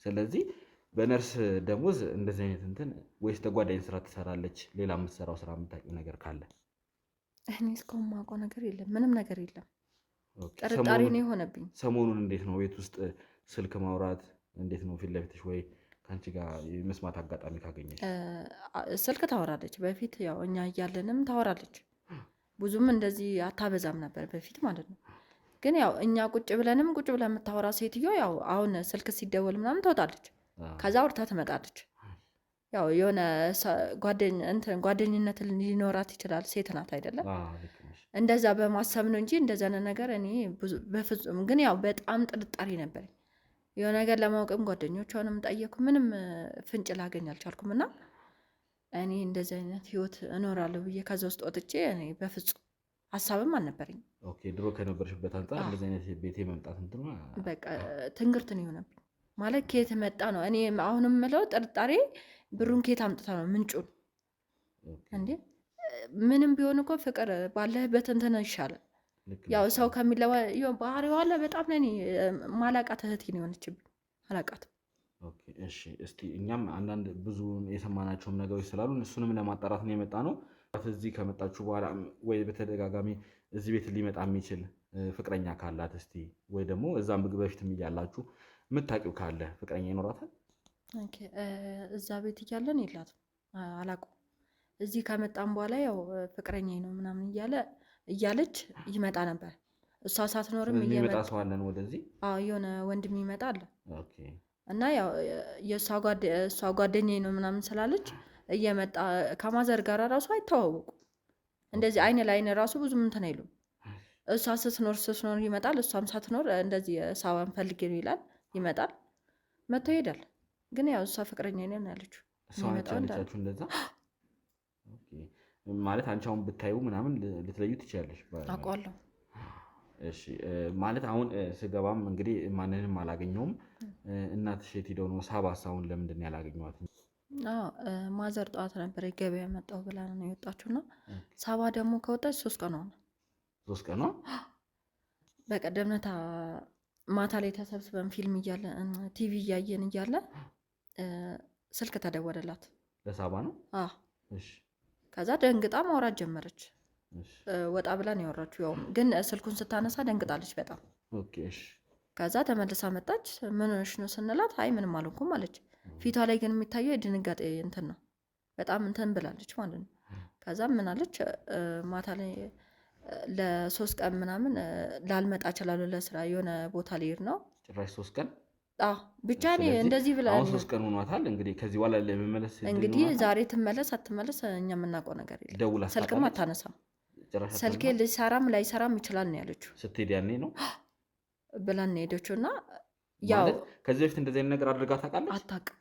Speaker 3: ስለዚህ በነርስ ደሞዝ እንደዚህ አይነት እንትን ወይስ ተጓዳኝ ስራ ትሰራለች? ሌላ የምትሰራው ስራ የምታውቂው ነገር ካለ?
Speaker 1: እኔ እስካሁን የማውቀው ነገር የለም፣ ምንም ነገር የለም። ጥርጣሬ ነው የሆነብኝ።
Speaker 3: ሰሞኑን እንዴት ነው ቤት ውስጥ ስልክ ማውራት እንዴት ነው? ፊት ለፊትሽ ወይ ከአንቺ ጋር የመስማት አጋጣሚ ካገኘች?
Speaker 1: ስልክ ታወራለች። በፊት ያው እኛ እያለንም ታወራለች። ብዙም እንደዚህ አታበዛም ነበር በፊት ማለት ነው። ግን ያው እኛ ቁጭ ብለን የምታወራ ሴትዮ ያው አሁን ስልክ ሲደወል ምናምን ትወጣለች፣ ከዛ አውርታ ትመጣለች። ያው የሆነ ጓደኝነት ሊኖራት ይችላል። ሴት ናት አይደለም? እንደዛ በማሰብ ነው እንጂ እንደዛ ነገር እኔ በፍጹም። ግን ያው በጣም ጥርጣሬ ነበር። የሆነ ነገር ለማወቅም ጓደኞቿንም ጠየኩ፣ ምንም ፍንጭ ላገኝ አልቻልኩም። እና እኔ እንደዚህ አይነት ህይወት እኖራለሁ ብዬ ከዛ ውስጥ ወጥቼ እኔ በፍጹም ሀሳብም አልነበረኝ።
Speaker 3: ኦኬ፣ ድሮ ከነበርሽበት አንጻር እንደዚህ አይነት ቤቴ መምጣት እንትን
Speaker 1: በቃ ትንግርት ነው የሆነብኝ። ማለት ከየት መጣ ነው? እኔ አሁንም የምለው ጥርጣሬ ብሩን ከየት አምጥታ ነው ምንጩን? እንዴ ምንም ቢሆን እኮ ፍቅር ባለህበት እንትን ይሻላል። ያው ሰው ከሚለዋ ባህሪዋ አለ። በጣም ለኔ ማላቃት እህቴ ነው የሆነችብኝ። አላቃትም።
Speaker 3: እሺ፣ እስቲ እኛም አንዳንድ ብዙ የሰማናቸውም ነገሮች ስላሉ እሱንም ለማጣራት ነው የመጣ ነው። እዚህ ከመጣችሁ በኋላ ወይ በተደጋጋሚ እዚህ ቤት ሊመጣ የሚችል ፍቅረኛ ካላት እስቲ ወይ ደግሞ እዛ ምግብ በፊትም እያላችሁ የምታውቂው ካለ ፍቅረኛ ይኖራታል?
Speaker 1: እዛ ቤት እያለን የላትም፣ አላውቀውም። እዚህ ከመጣም በኋላ ያው ፍቅረኛ ነው ምናምን እያለች ይመጣ ነበር። እሷ ሳትኖርም
Speaker 3: የሚመጣ ሰው አለን ወደዚህ።
Speaker 1: የሆነ ወንድም ይመጣል እና ያው የእሷ ጓደኛዬ ነው ምናምን ስላለች እየመጣ ከማዘር ጋር ራሱ አይተዋወቁ። እንደዚህ አይን ለአይን ራሱ ብዙም እንትን አይሉም። እሷ ስትኖር ይመጣል፣ እሷም ሳትኖር እንደዚህ ሳባን ፈልጌ ነው ይላል፣ ይመጣል፣ መጥቶ ይሄዳል። ግን ያው እሷ ፍቅረኛ ነው ያለችው።
Speaker 3: እሷ እንደዛ ማለት አንቺ አሁን ብታዩ ምናምን ልትለዩ ትችላለሽ?
Speaker 1: አውቀዋለሁ።
Speaker 3: እሺ፣ ማለት አሁን ስገባም እንግዲህ ማንንም አላገኘውም። እናትሽ የት ሄደው ነው? ሳባስ አሁን ለምንድን ነው ያላገኘኋት?
Speaker 1: ማዘር ጠዋት ነበር ገበያ መጣሁ ብላ ነው የወጣችሁና ሳባ ደግሞ ከወጣች 3 ቀን ሆነ።
Speaker 3: 3 ቀን ነው።
Speaker 1: በቀደም ዕለት ማታ ላይ ተሰብስበን ፊልም እያለን ቲቪ እያየን እያለ ስልክ ተደወለላት።
Speaker 3: ለሳባ ነው?
Speaker 1: እሺ። ከዛ ደንግጣ ማውራት ጀመረች። ወጣ ብላ ነው ያወራችው። ያው ግን ስልኩን ስታነሳ ደንግጣለች በጣም።
Speaker 3: ኦኬ፣ እሺ።
Speaker 1: ከዛ ተመልሳ መጣች። ምን ሆነሽ ነው ስንላት አይ ምንም አልሆንኩም አለች። ፊቷ ላይ ግን የሚታየው የድንጋጤ እንትን ነው። በጣም እንትን ብላለች ማለት ነው። ከዛ ምን አለች? ማታ ላይ ለ3 ቀን ምናምን ላልመጣ እችላለሁ ለስራ የሆነ ቦታ ልሄድ ነው።
Speaker 3: ጭራሽ 3 ቀን?
Speaker 1: ብቻ እኔ እንደዚህ ብላ
Speaker 3: አሁን 3 ቀን ሆኗታል። እንግዲህ ከዚህ በኋላ ለመመለስ
Speaker 1: እንግዲህ ዛሬ ትመለስ አትመለስ እኛ የምናውቀው ነገር የለም። ስልክም አታነሳም። ስልኬ ሊሰራም ላይሰራም ይችላል ነው ያለችው።
Speaker 3: ስትሄድ ያኔ ነው
Speaker 1: ብላን ነው ሄደችው። እና
Speaker 3: ያው ከዚህ በፊት እንደዚህ አይነት ነገር አድርጋ ታውቃለች?
Speaker 1: አታውቅም፣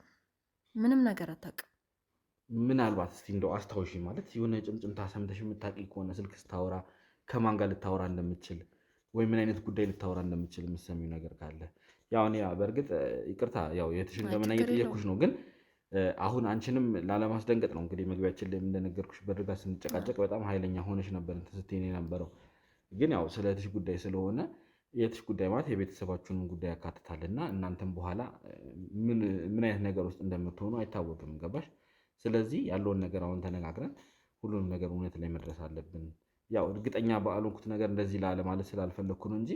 Speaker 1: ምንም ነገር አታውቅም።
Speaker 3: ምናልባት እስቲ እንደው አስታውሺ፣ ማለት የሆነ ጭምጭምታ ሰምተሽ የምታውቂ ከሆነ ስልክ ስታወራ ከማን ጋር ልታወራ እንደምትችል ወይ ምን አይነት ጉዳይ ልታወራ እንደምትችል የምትሰሚው ነገር ካለ። ያው እኔ በእርግጥ ይቅርታ ያው የትሽን ገመና እየጠየኩሽ ነው፣ ግን አሁን አንቺንም ላለማስደንገጥ ነው። እንግዲህ መግቢያችን ላይ እንደነገርኩሽ በድርጋ ስንጨቃጨቅ በጣም ኃይለኛ ሆነሽ ነበር እንትን ስትይኝ የነበረው። ግን ያው ስለ እህትሽ ጉዳይ ስለሆነ የእህትሽ ጉዳይ ማለት የቤተሰባችሁንም ጉዳይ ያካትታልና እናንተም በኋላ ምን አይነት ነገር ውስጥ እንደምትሆኑ አይታወቅም። ገባሽ? ስለዚህ ያለውን ነገር አሁን ተነጋግረን ሁሉንም ነገር እውነት ላይ መድረስ አለብን። ያው እርግጠኛ ባልሆንኩት ነገር እንደዚህ ማለት ስላልፈለግኩ ነው እንጂ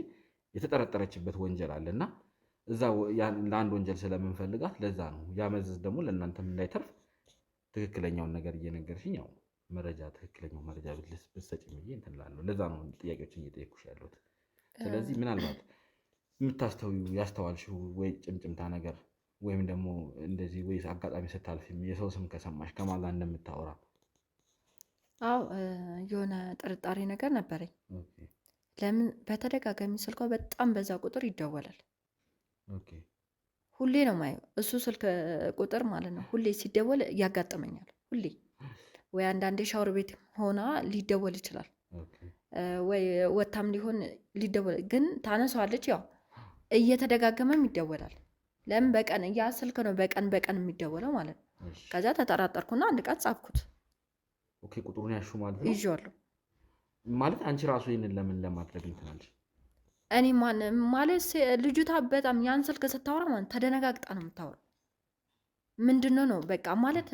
Speaker 3: የተጠረጠረችበት ወንጀል አለና እዛ ለአንድ ወንጀል ስለምንፈልጋት ለዛ ነው። ያ መዘዝ ደግሞ ለእናንተም እንዳይተርፍ ትክክለኛውን ነገር እየነገርሽኝ ያው ትክክለኛው መረጃ ብትሰጪኝ ብዬ እንትን እላለሁ። ለዛ ነው ጥያቄዎችን እየጠየኩሽ ያለሁት። ስለዚህ ምናልባት የምታስተውዩ ያስተዋልሽው ወይ ጭምጭምታ ነገር ወይም ደግሞ እንደዚህ ወይ አጋጣሚ ስታልፊ የሰው ስም ከሰማሽ ከማን ጋር እንደምታወራ?
Speaker 1: አዎ የሆነ ጥርጣሬ ነገር ነበረኝ። ለምን በተደጋጋሚ ስልኳ በጣም በዛ ቁጥር ይደወላል። ሁሌ ነው ማየው እሱ ስልክ ቁጥር ማለት ነው። ሁሌ ሲደወል ያጋጥመኛል። ሁሌ ወይ አንዳንዴ ሻወር ቤት ሆና ሊደወል ይችላል፣ ወይ ወታም ሊሆን ሊደወል፣ ግን ታነሳዋለች። ያው እየተደጋገመም ይደወላል። ለምን በቀን ያ ስልክ ነው በቀን የሚደወለው ማለት ነው። ከዛ ተጠራጠርኩና አንድ ቀን ጻፍኩት።
Speaker 3: ኦኬ፣ ቁጥሩን ያሹ ማለት ነው።
Speaker 1: ይዤዋለሁ
Speaker 3: ማለት አንቺ ራሱ ይሄንን ለምን ለማድረግ እንትናለሽ?
Speaker 1: እኔ ማለት ልጅቷ በጣም ያን ስልክ ስታወራ ማለት ተደነጋግጣ ነው የምታወራው። ምንድነው ነው በቃ ማለት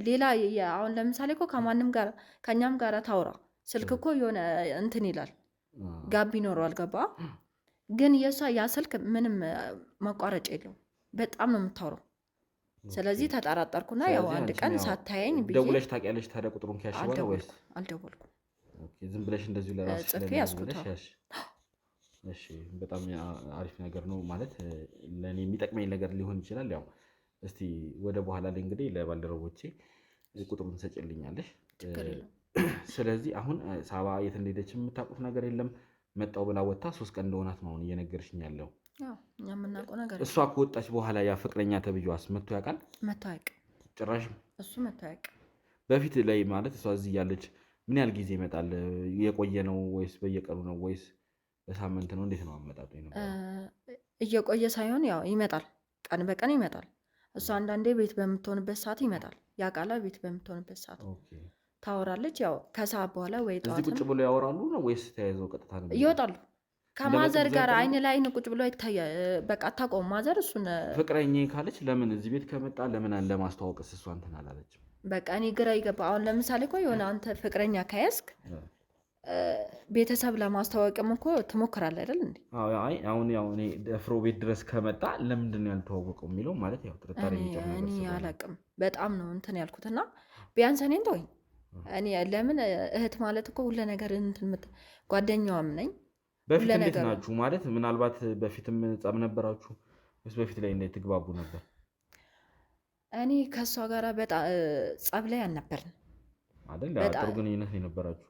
Speaker 1: ሌላ አሁን ለምሳሌ እኮ ከማንም ጋር ከኛም ጋር ታወራ ስልክ እኮ የሆነ እንትን ይላል ጋብ ይኖረዋል ገባ ግን የሷ ያ ስልክ ምንም ማቋረጫ የለውም በጣም ነው የምታወራው ስለዚህ ተጠራጠርኩና ያው አንድ ቀን ሳታየኝ ብዬ
Speaker 3: ደውለሽ ታውቂያለሽ ታዲያ ቁጥሩን ከያሽ በኋላ ወይስ
Speaker 1: አልደወልኩም
Speaker 3: ኦኬ ዝም ብለሽ እንደዚህ ለራስሽ
Speaker 1: ጽፌ ያስኩታል
Speaker 3: እሺ በጣም አሪፍ ነገር ነው ማለት ለኔ የሚጠቅመኝ ነገር ሊሆን ይችላል ያው እስቲ ወደ በኋላ ላይ እንግዲህ ለባልደረቦቼ ቁጥሩን ሰጭልኛለሽ ስለዚህ አሁን ሳባ የት እንደሄደች የምታውቁት ነገር የለም መጣው ብላ ወጣ 3 ቀን እንደሆናት ነው እየነገርሽኝ ያለው
Speaker 1: ያው እኛ የምናውቀው ነገር
Speaker 3: እሷ ከወጣች በኋላ ያ ፍቅረኛ ተብዩዋስ መጥቶ ያውቃል ጭራሽ
Speaker 1: እሱ መጥቶ ያውቃል
Speaker 3: በፊት ላይ ማለት እሷ እዚህ ያለች ምን ያህል ጊዜ ይመጣል የቆየ ነው ወይስ በየቀኑ ነው ወይስ በሳምንት ነው እንዴት ነው አመጣጡ
Speaker 1: እየቆየ ሳይሆን ያው ይመጣል ቀን በቀን ይመጣል እሷ አንዳንዴ ቤት በምትሆንበት ሰዓት ይመጣል ያውቃል ቤት በምትሆንበት ሰዓት ታወራለች ያው ከሰዓት በኋላ ወይ
Speaker 3: ጠዋት እዚህ ቁጭ ብሎ ያወራሉ ነው ወይስ ተያይዘው ቀጥታ ነው
Speaker 1: ይወጣሉ ከማዘር ጋር አይን ላይ አይን ቁጭ ብሎ ይታያል በቃ አታውቀውም ማዘር እሱን
Speaker 3: ፍቅረኛዬ ካለች ለምን እዚህ ቤት ከመጣ ለምን ለማስተዋወቅስ እሷ እንትን አላለችም
Speaker 1: በቃ እኔ ግራ ይገባ አሁን ለምሳሌ እኮ የሆነ አንተ ፍቅረኛ ከያዝክ ቤተሰብ ለማስተዋወቅም እኮ ትሞክራለህ አይደል እንዴ
Speaker 3: አይ አሁን ያው እኔ ደፍሮ ቤት ድረስ ከመጣ ለምንድን ነው ያልተዋወቀው የሚለው ማለት ያው ጥርጣሬ ይጨምራል
Speaker 1: እኔ አላውቅም በጣም ነው እንትን ያልኩትና ቢያንስ እኔን ተወኝ እኔ ለምን እህት ማለት እኮ ሁሉ ነገር እንትን ጓደኛዋም ነኝ
Speaker 3: በፊት እንዴት ናችሁ ማለት ምናልባት በፊትም ጸብ ነበራችሁ ወይስ በፊት ላይ እንዴት ትግባቡ ነበር
Speaker 1: እኔ ከሷ ጋር በጣም ጸብ ላይ አልነበርን
Speaker 3: አይደል ጥሩ ግንኙነት ነበራችሁ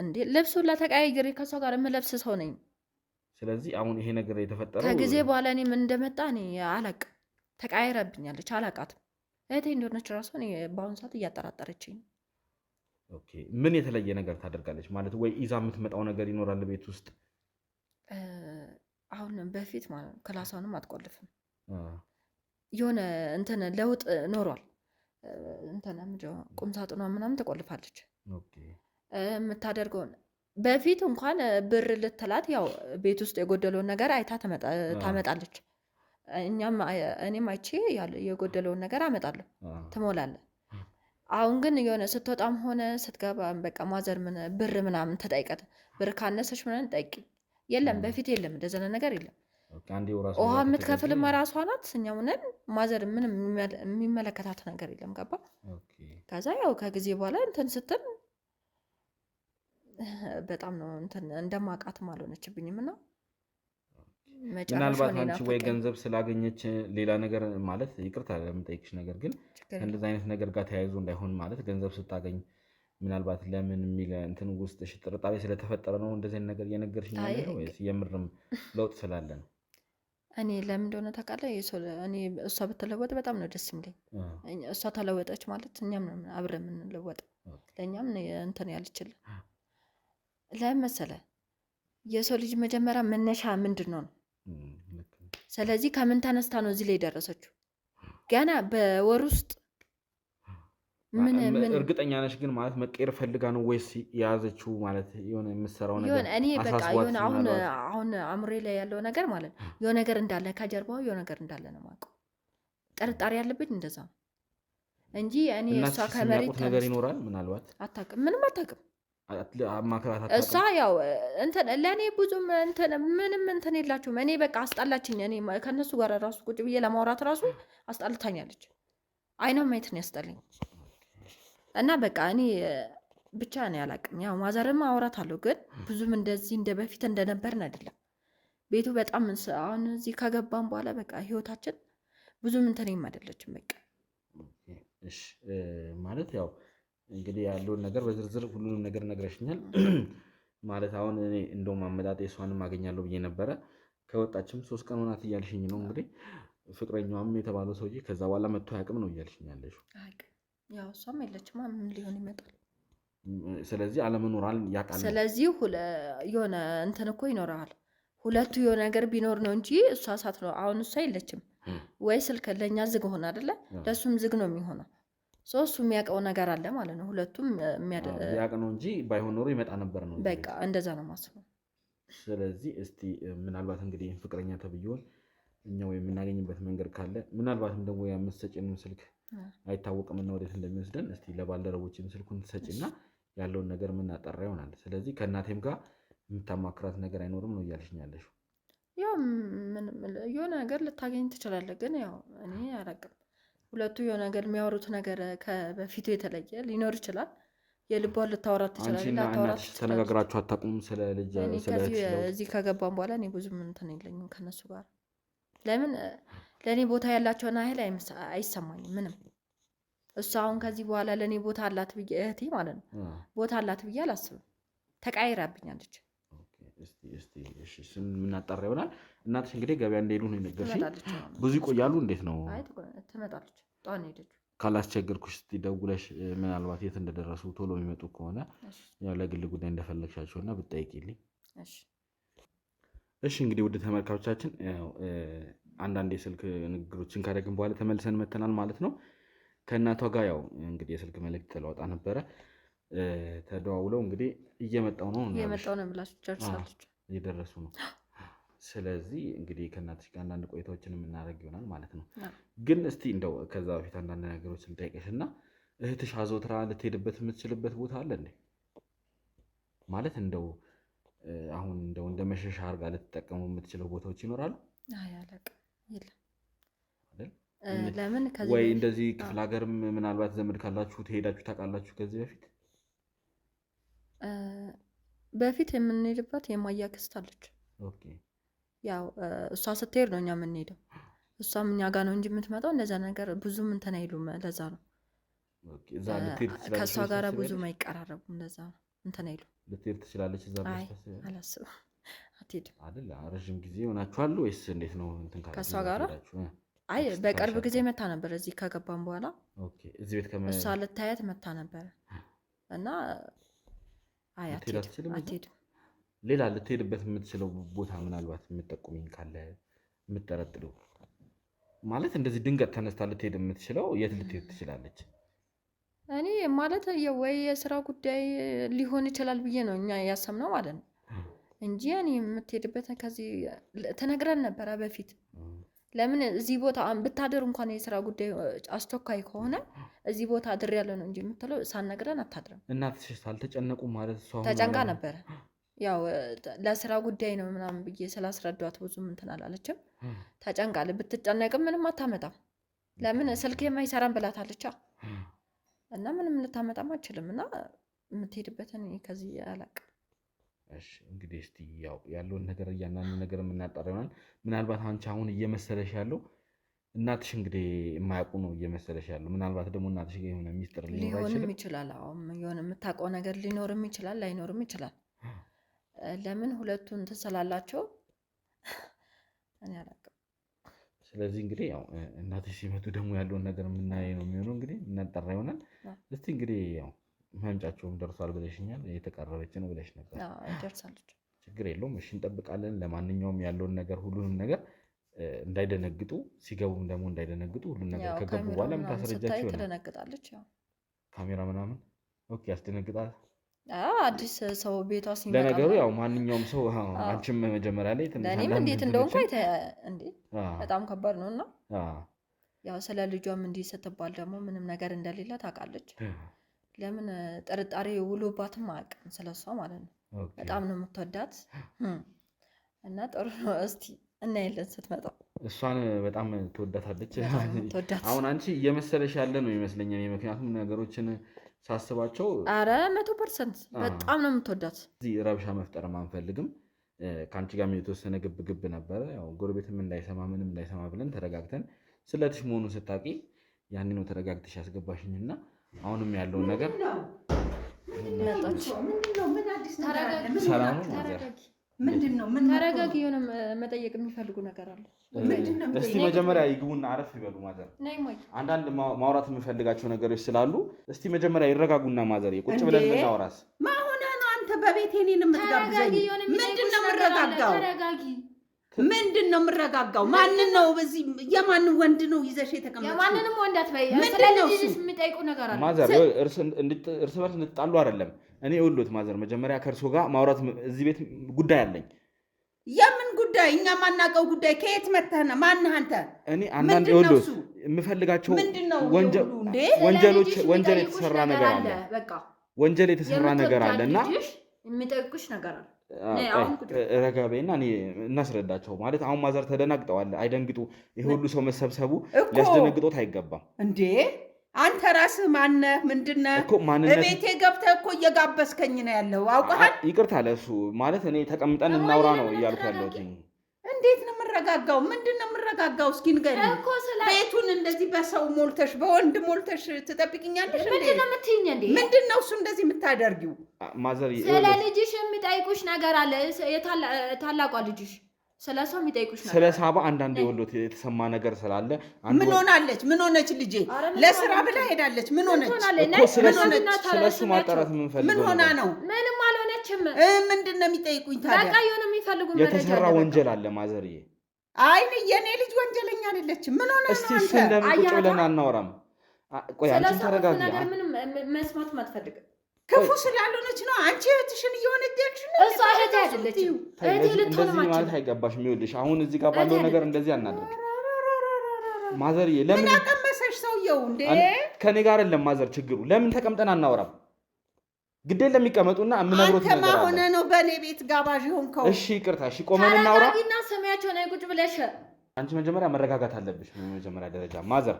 Speaker 1: እንዴ ልብሱን ለተቀያየረ ከሷ ጋር የምለብስ ሰው ነኝ
Speaker 3: ስለዚህ አሁን ይሄ ነገር የተፈጠረው
Speaker 1: ከጊዜ በኋላ እኔ ምን እንደመጣ እኔ አላውቅም ተቀያይራብኛለች አላውቃትም እህቴ እንደሆነች ራሱ እኔ በአሁኑ ሰዓት እያጠራጠረችኝ
Speaker 3: ኦኬ ምን የተለየ ነገር ታደርጋለች ማለት ወይ ይዛ የምትመጣው ነገር ይኖራል ቤት ውስጥ
Speaker 1: አሁን በፊት ማለት ክላሷንም አትቆልፍም የሆነ እንትን ለውጥ ኖሯል እንትን ቁም ሳጥኗ ምናምን ተቆልፋለች የምታደርገውን በፊት እንኳን ብር ልትላት ያው ቤት ውስጥ የጎደለውን ነገር አይታ ታመጣለች እኔም አይቼ የጎደለውን ነገር አመጣለሁ ትሞላለህ አሁን ግን የሆነ ስትወጣም ሆነ ስትገባ በቃ ማዘር ምን ብር ምናምን ተጠይቀት ብር ካነሰች ምናምን ጠይቂ የለም በፊት የለም እንደዛ ነገር የለም ውሃ የምትከፍልም ራሷ ናት እኛም ነን ማዘር ምንም የሚመለከታት ነገር የለም ገባ ከዛ ያው ከጊዜ በኋላ እንትን ስትል በጣም ነው እንትን እንደማውቃትም አልሆነችብኝም እና
Speaker 3: ምናልባት አንቺ ወይ ገንዘብ ስላገኘች ሌላ ነገር ማለት ይቅርታ ለምጠይቅሽ ነገር ግን እንደዛ አይነት ነገር ጋር ተያይዞ እንዳይሆን ማለት ገንዘብ ስታገኝ ምናልባት ለምን የሚል እንትን ውስጥሽ ጥርጣሬ ስለተፈጠረ ነው እንደዚህ አይነት ነገር እየነገርሽኝ ያለው ወይስ የምርም ለውጥ ስላለ ነው
Speaker 1: እኔ ለምን እንደሆነ ታውቃለህ እኔ እሷ ብትለወጥ በጣም ነው ደስ የሚለኝ እሷ ተለወጠች ማለት እኛም አብረን የምንለወጥ ለእኛም እንትን ያልችል ለምን መሰለህ የሰው ልጅ መጀመሪያ መነሻ ምንድን ነው ስለዚህ ከምን ተነስታ ነው እዚህ ላይ የደረሰችው ገና በወር ውስጥ ምን
Speaker 3: እርግጠኛ ነሽ ግን ማለት መቀየር ፈልጋ ነው ወይስ የያዘችው ማለት የሆነ የምትሰራው ነገር
Speaker 1: እኔ በቃ የሆነ አሁን አምሬ ላይ ያለው ነገር ማለት የሆነ ነገር እንዳለ ከጀርባው የሆነ ነገር እንዳለ ነው የማውቀው ጥርጣሬ ያለብኝ እንደዛ ነው እንጂ እኔ እሷ ከመሬት
Speaker 3: ነገር ይኖራል ምናልባት
Speaker 1: አታውቅም ምንም አታውቅም እሷ ያው እንትን ለእኔ ብዙም እንትን ምንም እንትን የላችሁም እኔ በቃ አስጣላችኝ እኔ ከእነሱ ጋር ራሱ ቁጭ ብዬ ለማውራት ራሱ አስጣልታኛለች አይኗ ማየት ነው ያስጠላኝ እና በቃ እኔ ብቻ ነው ያላቅም ያው ማዘርም አወራታለሁ ግን ብዙም እንደዚህ እንደ በፊት እንደነበርን አይደለም ቤቱ በጣም አሁን እዚህ ከገባን በኋላ በቃ ህይወታችን ብዙም እንትን አይደለችም በቃ
Speaker 3: እሺ ማለት ያው እንግዲህ ያለውን ነገር በዝርዝር ሁሉንም ነገር ነግረሽኛል ማለት አሁን እኔ እንደውም አመጣጤ እሷንም አገኛለሁ ብዬ ነበረ ከወጣችም 3 ቀን ሆናት እያልሽኝ ነው እንግዲህ ፍቅረኛዋም የተባለው ሰውዬ ከዛ በኋላ መጥቶ አያውቅም ነው እያልሽኝ ያለሽው
Speaker 1: ያው እሷም የለችም ምን ሊሆን ይመጣል
Speaker 3: ስለዚህ አለመኖራል ያውቃል
Speaker 1: ስለዚህ የሆነ እንትን እኮ ይኖራል ሁለቱ የሆነ ነገር ቢኖር ነው እንጂ እሷ ሳት ነው አሁን እሷ የለችም ወይ ስልክ ለኛ ዝግ ሆነ አይደለ ለሱም ዝግ ነው የሚሆነው እሱ የሚያውቀው ነገር አለ ማለት ነው ሁለቱም
Speaker 3: ያውቅ ነው እንጂ ባይሆን ኖሮ ይመጣ ነበር ነው
Speaker 1: በቃ እንደዛ ነው ማስበው
Speaker 3: ስለዚህ እስቲ ምናልባት እንግዲህ ፍቅረኛ ተብዬውን እኛው የምናገኝበት መንገድ ካለ ምናልባትም ደግሞ የምትሰጪንን ስልክ አይታወቅም እና ወዴት እንደሚወስደን እስቲ ለባልደረቦችም ስልኩን ትሰጪና ያለውን ነገር የምናጠራ ይሆናል። ስለዚህ ከእናቴም ጋር የምታማክራት ነገር አይኖርም ነው እያልሽኝ ያለሽው?
Speaker 1: ያው የሆነ ነገር ልታገኝ ትችላለህ፣ ግን ያው እኔ አላውቅም። ሁለቱ የሆነ ነገር የሚያወሩት ነገር ከበፊቱ የተለየ ሊኖር ይችላል። የልቧን ልታወራት ትችላለች።
Speaker 3: አንቺና እናትሽ ተነጋግራችሁ አታውቁም ስለ ልጅ
Speaker 1: እዚህ ከገባን በኋላ እኔ ብዙም እንትን የለኝም ከነሱ ጋር። ለምን ለእኔ ቦታ ያላቸውን ያህል አይሰማኝም ምንም። እሱ አሁን ከዚህ በኋላ ለእኔ ቦታ አላት ብዬ እህቴ ማለት ነው ቦታ አላት ብዬ አላስብም። ተቃይራብኛለች።
Speaker 3: እሱን የምናጣራ ይሆናል። እናትሽ እንግዲህ ገበያ እንደሄዱ ነው የነገርሽኝ። ብዙ ይቆያሉ? እንዴት ነው?
Speaker 1: ትመጣለች። ጠዋት ነው ሄደችው።
Speaker 3: ካላስቸገርኩሽ እስኪ ደውለሽ ምናልባት የት እንደደረሱ ቶሎ የሚመጡ ከሆነ ያው ለግል ጉዳይ እንደፈለግሻቸውና ብትጠይቂልኝ። እሺ እንግዲህ ውድ ተመልካቾቻችን አንዳንድ የስልክ ንግግሮችን ካደረግን በኋላ ተመልሰን መተናል ማለት ነው። ከእናቷ ጋር ያው እንግዲህ የስልክ መልእክት ተለዋውጣ ነበረ። ተደዋውለው እንግዲህ እየመጣው ነው
Speaker 1: ብላችሁ ጨርሳለች፣
Speaker 3: እየደረሱ ነው። ስለዚህ እንግዲህ ከእናትሽ ጋር አንዳንድ ቆይታዎችን የምናደርግ ይሆናል ማለት ነው። ግን እስቲ እንደው ከዛ በፊት አንዳንድ ነገሮችን ልጠይቅሽ እና እህትሽ አዘውትራ ልትሄድበት የምትችልበት ቦታ አለ እንዴ? ማለት እንደው አሁን እንደው እንደ መሸሻ አድርጋ ልትጠቀሙ የምትችለው ቦታዎች ይኖራሉ?
Speaker 1: ለምን
Speaker 3: ወይ እንደዚህ ክፍለ ሀገርም ምናልባት ዘመድ ካላችሁ ትሄዳችሁ ታውቃላችሁ? ከዚህ
Speaker 1: በፊት የምንሄድባት የማያ ክስት አለች። ያው እሷ ስትሄድ ነው እኛ የምንሄደው። እሷም እኛ ጋር ነው እንጂ የምትመጣው እንደዛ ነገር ብዙም እንትን አይሉም። ለዛ ነው ከእሷ ጋር ብዙም አይቀራረቡም። ለዛ ነው እንትን አይሉም።
Speaker 3: ልትሄድ ትችላለች። እዛ
Speaker 1: አላስብም። አትሄድም
Speaker 3: አይደል? ረዥም ጊዜ ሆናችኋል ወይስ እንዴት ነው?
Speaker 1: ከእሷ ጋር አይ በቅርብ ጊዜ መታ ነበር። እዚህ ከገባን በኋላ
Speaker 3: እዚህ ቤት
Speaker 1: እሷ ልታያት መታ ነበር እና አይ አትሄድም።
Speaker 3: ሌላ ልትሄድበት የምትችለው ቦታ ምናልባት የምትጠቁሚኝ ካለ የምትጠረጥሪው? ማለት እንደዚህ ድንገት ተነስታ ልትሄድ የምትችለው የት ልትሄድ ትችላለች?
Speaker 1: እኔ ማለት ወይ የስራ ጉዳይ ሊሆን ይችላል ብዬ ነው እኛ ያሰብነው ማለት ነው እንጂ እኔ የምትሄድበት ከዚህ ተነግረን ነበረ በፊት። ለምን እዚህ ቦታ ብታደር እንኳን የስራ ጉዳይ አስቸኳይ ከሆነ እዚህ ቦታ አድሬያለሁ ነው እንጂ የምትለው ሳትነግረን አታድርም።
Speaker 3: እናትሽ አልተጨነቁ ማለት?
Speaker 1: ተጨንቃ ነበረ። ያው ለስራ ጉዳይ ነው ምናምን ብዬ ስላስረዷት ብዙም እንትን አላለችም። ተጨንቃል። ብትጨነቅም ምንም አታመጣም። ለምን ስልክ የማይሰራም ብላታለች እና ምንም ልታመጣም አችልም እና የምትሄድበትን ከዚህ አላውቅም።
Speaker 3: እሺ እንግዲህ እስቲ ያው ያለውን ነገር እያንዳንዱ ነገር የምናጣራ ይሆናል። ምናልባት አንቺ አሁን እየመሰለሽ ያለው እናትሽ እንግዲህ የማያውቁ ነው እየመሰለሽ ያለው። ምናልባት ደግሞ እናትሽ የሆነ ሚስጥር
Speaker 1: ሊሆንም ይችላል። አሁን የሆነ የምታውቀው ነገር ሊኖርም ይችላል፣ ላይኖርም ይችላል። ለምን ሁለቱን ትስላላቸው እኔ አላውቅም።
Speaker 3: ስለዚህ እንግዲህ ያው እናትሽ ሲመጡ ደግሞ ያለውን ነገር የምናየው ነው የሚሆነው። እንግዲህ እናጣራ ይሆናል። እስቲ እንግዲህ ያው መምጫቸውም ደርሷል ብለሽኛል። የተቃረበች ነው ብለሽ ነበር።
Speaker 1: ደርሳለች።
Speaker 3: ችግር የለውም። እሺ እንጠብቃለን። ለማንኛውም ያለውን ነገር ሁሉንም ነገር እንዳይደነግጡ፣ ሲገቡም ደግሞ እንዳይደነግጡ ሁሉን ነገር ከገቡ በኋላ የምታስረጃቸው ይሆናል።
Speaker 1: ትደነግጣለች። ያው
Speaker 3: ካሜራ ምናምን ኦኬ ያስደነግጣል።
Speaker 1: አዲስ ሰው ቤቷ ሲመጣ
Speaker 3: ለነገሩ ያው ማንኛውም ሰው አንቺም መጀመሪያ ላይ
Speaker 1: ለእኔም እንዴት እንደሆንኩ እንዴ በጣም ከባድ ነው እና ያው ስለ ልጇም እንዲህ ስትባል ደግሞ ምንም ነገር እንደሌለ ታውቃለች። ለምን ጥርጣሬ ውሎባትም አያውቅም ስለሷ ማለት ነው። በጣም ነው የምትወዳት እና ጥሩ ነው። እስቲ እናያለን ስትመጣ።
Speaker 3: እሷን በጣም ትወዳታለች። አሁን አንቺ እየመሰለሽ ያለ ነው ይመስለኝ። ምክንያቱም ነገሮችን ሳስባቸው
Speaker 1: 100% በጣም ነው የምትወዳት።
Speaker 3: እዚህ ረብሻ መፍጠርም አንፈልግም። ከአንቺ ጋር የተወሰነ ግብ ነበረ። ያው ጎረቤትም እንዳይሰማ ምንም እንዳይሰማ ብለን ተረጋግተን ስለትሽ መሆኑን ስታውቂ ያኔ ነው ተረጋግተሽ ያስገባሽኝና አሁንም ያለውን ነገር
Speaker 1: ተረጋጊ። የሆነ መጠየቅ የሚፈልጉ ነገር አለ።
Speaker 3: እስቲ መጀመሪያ ይግቡና አረፍ ይበሉ። ማዘር አንዳንድ ማውራት የምፈልጋቸው ነገሮች ስላሉ እስቲ መጀመሪያ ይረጋጉና ማዘር ቁጭ ብለን እናውራስ።
Speaker 4: ማሆነ ነው አንተ በቤቴ እኔን የምትጋብዘኝ? ምንድን ነው የምረጋጋው? ምንድን ነው የምረጋጋው? ማንን ነው በዚህ የማንን ወንድ ነው ይዘሽ የተቀመጥሽው?
Speaker 1: የማንንም ወንድ አትበይ። ስለዚህ የሚጠይቁ ነገር አለ።
Speaker 3: ማዘር እርስ በርስ እንድትጣሉ አይደለም። እኔ ይኸውልዎት ማዘር መጀመሪያ ከእርሶ ጋር ማውራት እዚህ ቤት ጉዳይ አለኝ።
Speaker 4: የምን ጉዳይ? እኛ ማናውቀው ጉዳይ። ከየት መተህ ነው? ማነህ አንተ?
Speaker 3: እኔ አንዳንድ ይኸውልዎት የምፈልጋቸው ወንጀል የተሰራ ነገር አለ።
Speaker 1: በቃ
Speaker 3: ወንጀል የተሰራ ነገር አለና
Speaker 1: የሚጠይቁሽ ነገር አለ።
Speaker 3: ረጋቤና እኔ እናስረዳቸው ማለት አሁን ማዘር ተደናግጠዋል። አይደንግጡ። ይሄ ሁሉ ሰው መሰብሰቡ ሊያስደነግጦት አይገባም
Speaker 4: እንዴ። አንተ ራስህ ማነህ? ምንድነህ? ቤቴ ገብተህ እኮ እየጋበዝከኝ ነው ያለው። አውቀሃል?
Speaker 3: ይቅርታ ለእሱ ማለት እኔ ተቀምጠን እናውራ ነው እያልኩ ያለሁት።
Speaker 4: እንዴት ነው የምረጋጋው? ምንድን ነው የምረጋጋው? እስኪ ንገሪኝ። ቤቱን እንደዚህ በሰው ሞልተሽ በወንድ ሞልተሽ ትጠብቅኛለሽ?
Speaker 1: ምንድን ነው የምትይኝ እንዴ?
Speaker 4: ምንድን ነው እሱ እንደዚህ የምታደርጊው?
Speaker 3: ማዘር
Speaker 1: ስለ ልጅሽ የሚጠይቁሽ ነገር አለ። ታላቋ ልጅሽ ስለ ሰው የሚጠይቁሽ ነገር
Speaker 3: ስለ ሳባ አንዳንድ የወሎት የተሰማ ነገር ስላለ
Speaker 4: ምን ሆናለች? ምን ሆነች? ልጄ ለስራ ብላ ሄዳለች። ምን ሆነች?
Speaker 3: ስለሱ ማጣራት የምንፈልገው
Speaker 4: ምን ሆና ነው?
Speaker 1: ምንም አልሆነችም።
Speaker 4: ምንድን ነው የሚጠይቁኝ ታዲያ?
Speaker 1: በቃ የሆነ የሚፈልጉ
Speaker 3: የተሰራ ወንጀል አለ ማዘርዬ።
Speaker 4: አይ የኔ ልጅ ወንጀለኛ አይደለችም። ምን ሆነ ነው?
Speaker 3: እስቲ እሱ እንደምን ቁጭ ብለን አናወራም? ቆይ አንቺ ተረጋጊ።
Speaker 1: ነገር ምንም መስማት አትፈልግም።
Speaker 4: ክፉ ስላልሆነች ነው። አንቺ እህትሽን እየሆነች ነው።
Speaker 1: እሷ እህቴ አይደለችም። እህቴ ልትሆን
Speaker 3: ማለት አይገባሽም። ይኸውልሽ አሁን እዚህ ጋር ባለው ነገር እንደዚህ አናድርግ ማዘርዬ። ለምን
Speaker 4: ምን አቀመሰሽ ሰውየው እንዴ?
Speaker 3: ከኔ ጋር አይደለም ማዘር ችግሩ። ለምን ተቀምጠን አናወራም? ግዴን ለሚቀመጡና የምነግሮት ነገር አለ።
Speaker 4: አንተ ማሆነ ነው በኔ ቤት ጋባዥ ሆንከው?
Speaker 3: እሺ ይቅርታ። እሺ ቆመን እናውራ።
Speaker 1: ታዲያና ሰማያቸው ነው ቁጭ ብለሽ።
Speaker 3: አንቺ መጀመሪያ መረጋጋት አለብሽ። መጀመሪያ ደረጃ ማዘር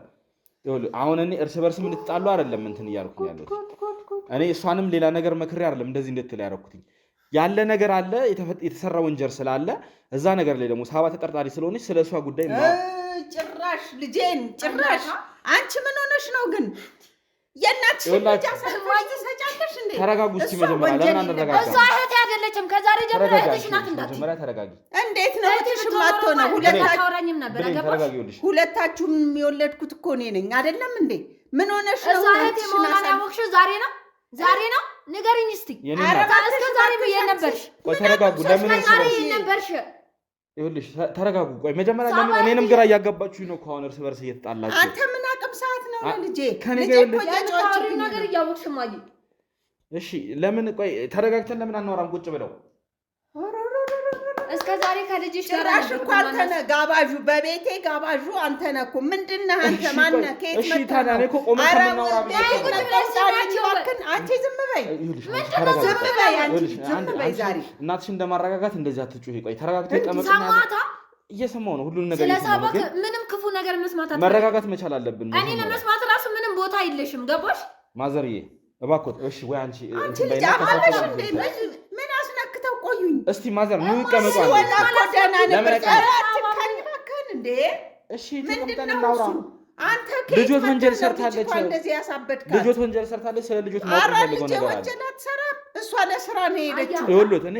Speaker 3: አሁን እኔ እርስ በርስ እንድትጣሉ አይደለም እንትን እያልኩኝ ያለሁት። እኔ እሷንም ሌላ ነገር መክሬ አይደለም እንደዚህ እንድትል ያደረኩትኝ። ያለ ነገር አለ፣ የተሰራ ወንጀል ስላለ እዛ ነገር ላይ ደግሞ ሳባ ተጠርጣሪ ስለሆነች ስለ እሷ ጉዳይ
Speaker 4: ጭራሽ ልጄን ጭራሽ አንቺ ምን ሆነሽ ነው ግን? የእናትሽን ልጅ አሳልፈሽ ትሰጫለሽ እንዴ?
Speaker 3: ተረጋጉ እስኪ መጀመሪያ። ለምን አንረጋጋ?
Speaker 1: እሷ እህቴ አይደለችም። ከዛሬ ጀምሮ እህትሽ ናት እንዳትዪ።
Speaker 3: መጀመሪያ ተረጋጊ።
Speaker 4: እንዴት ነው እህትሽ ማትሆነው? ሁለታችሁም የወለድኩት እኮ እኔ ነኝ አይደለም እንዴ? ምን ሆነሽ ነው?
Speaker 1: እሷ እህቴ መሆኗን ያወቅሽው ዛሬ ነው? ዛሬ ነው? ንገሪኝ እስቲ። እስከ ዛሬ ብዬሽ ነበርሽ።
Speaker 3: ተረጋጉ። ለምን
Speaker 1: ነበርሽ?
Speaker 3: ይኸውልሽ ተረጋጉ። ቆይ መጀመሪያ ለምን እኔንም ግራ እያጋባችሁኝ ነው? ከአሁን እርስ በርስ እየተጣላችሁ
Speaker 4: አንተ ምን አቅም ሰዓት ነው ልጄ?
Speaker 3: ልጄ
Speaker 4: እኮ እያጫወችኝ
Speaker 1: ነገር እያወቅሽ ማይ።
Speaker 3: እሺ ለምን ቆይ ተረጋግተን ለምን አናወራም? ቁጭ ብለው
Speaker 1: እስከ ዛሬ ከልጅሽ ጋር
Speaker 4: ጭራሽ እኮ አንተ ነህ ጋባዡ፣ በቤቴ ጋባዡ አንተ ነህ እኮ። ምንድን ነህ አንተ? ማነህ? ከየት መጣህ?
Speaker 3: እሺ ታዲያ እኔ እኮ ቆመን ከምናወራ
Speaker 4: አንቺ ዝም በይ፣ ዝም በይ፣ አንቺ ዝም በይ። ዛሬ
Speaker 3: እናትሽ እንደማረጋጋት እንደዚህ አትጩሂ። ቆይ ተረጋግተን ቀመጥና እየሰማሁ ነው ሁሉንም ነገር
Speaker 1: እየሰማሁ ነው። ምንም ክፉ ነገር መስማት አትፈልጊም።
Speaker 3: መረጋጋት መቻል አለብን።
Speaker 1: እኔ ለመስማት ራሱ ምንም ቦታ የለሽም። ገባሽ
Speaker 3: ማዘርዬ? እባክዎት እሺ። ወይ አንቺ
Speaker 4: ልጅ አማለሽ እንዴ? ምን አስነክተው ቆዩኝ።
Speaker 3: እስቲ ማዘር ነው ይቀመጡ።
Speaker 4: እንዴ
Speaker 3: እሺ ተቀምጠን እናውራ።
Speaker 4: አንተ
Speaker 3: ልጆት ወንጀል ሰርታለች።
Speaker 4: እንደዚህ ያሳበድካት
Speaker 3: ልጆት ወንጀል ሰርታለች። ስለ ልጆት ማወቅ ፈልገው ነገር አለ።
Speaker 4: ወንጀል አትሰራም እሷ፣ ለስራ ነው የሄደችው።
Speaker 3: ይኸውልዎት እኔ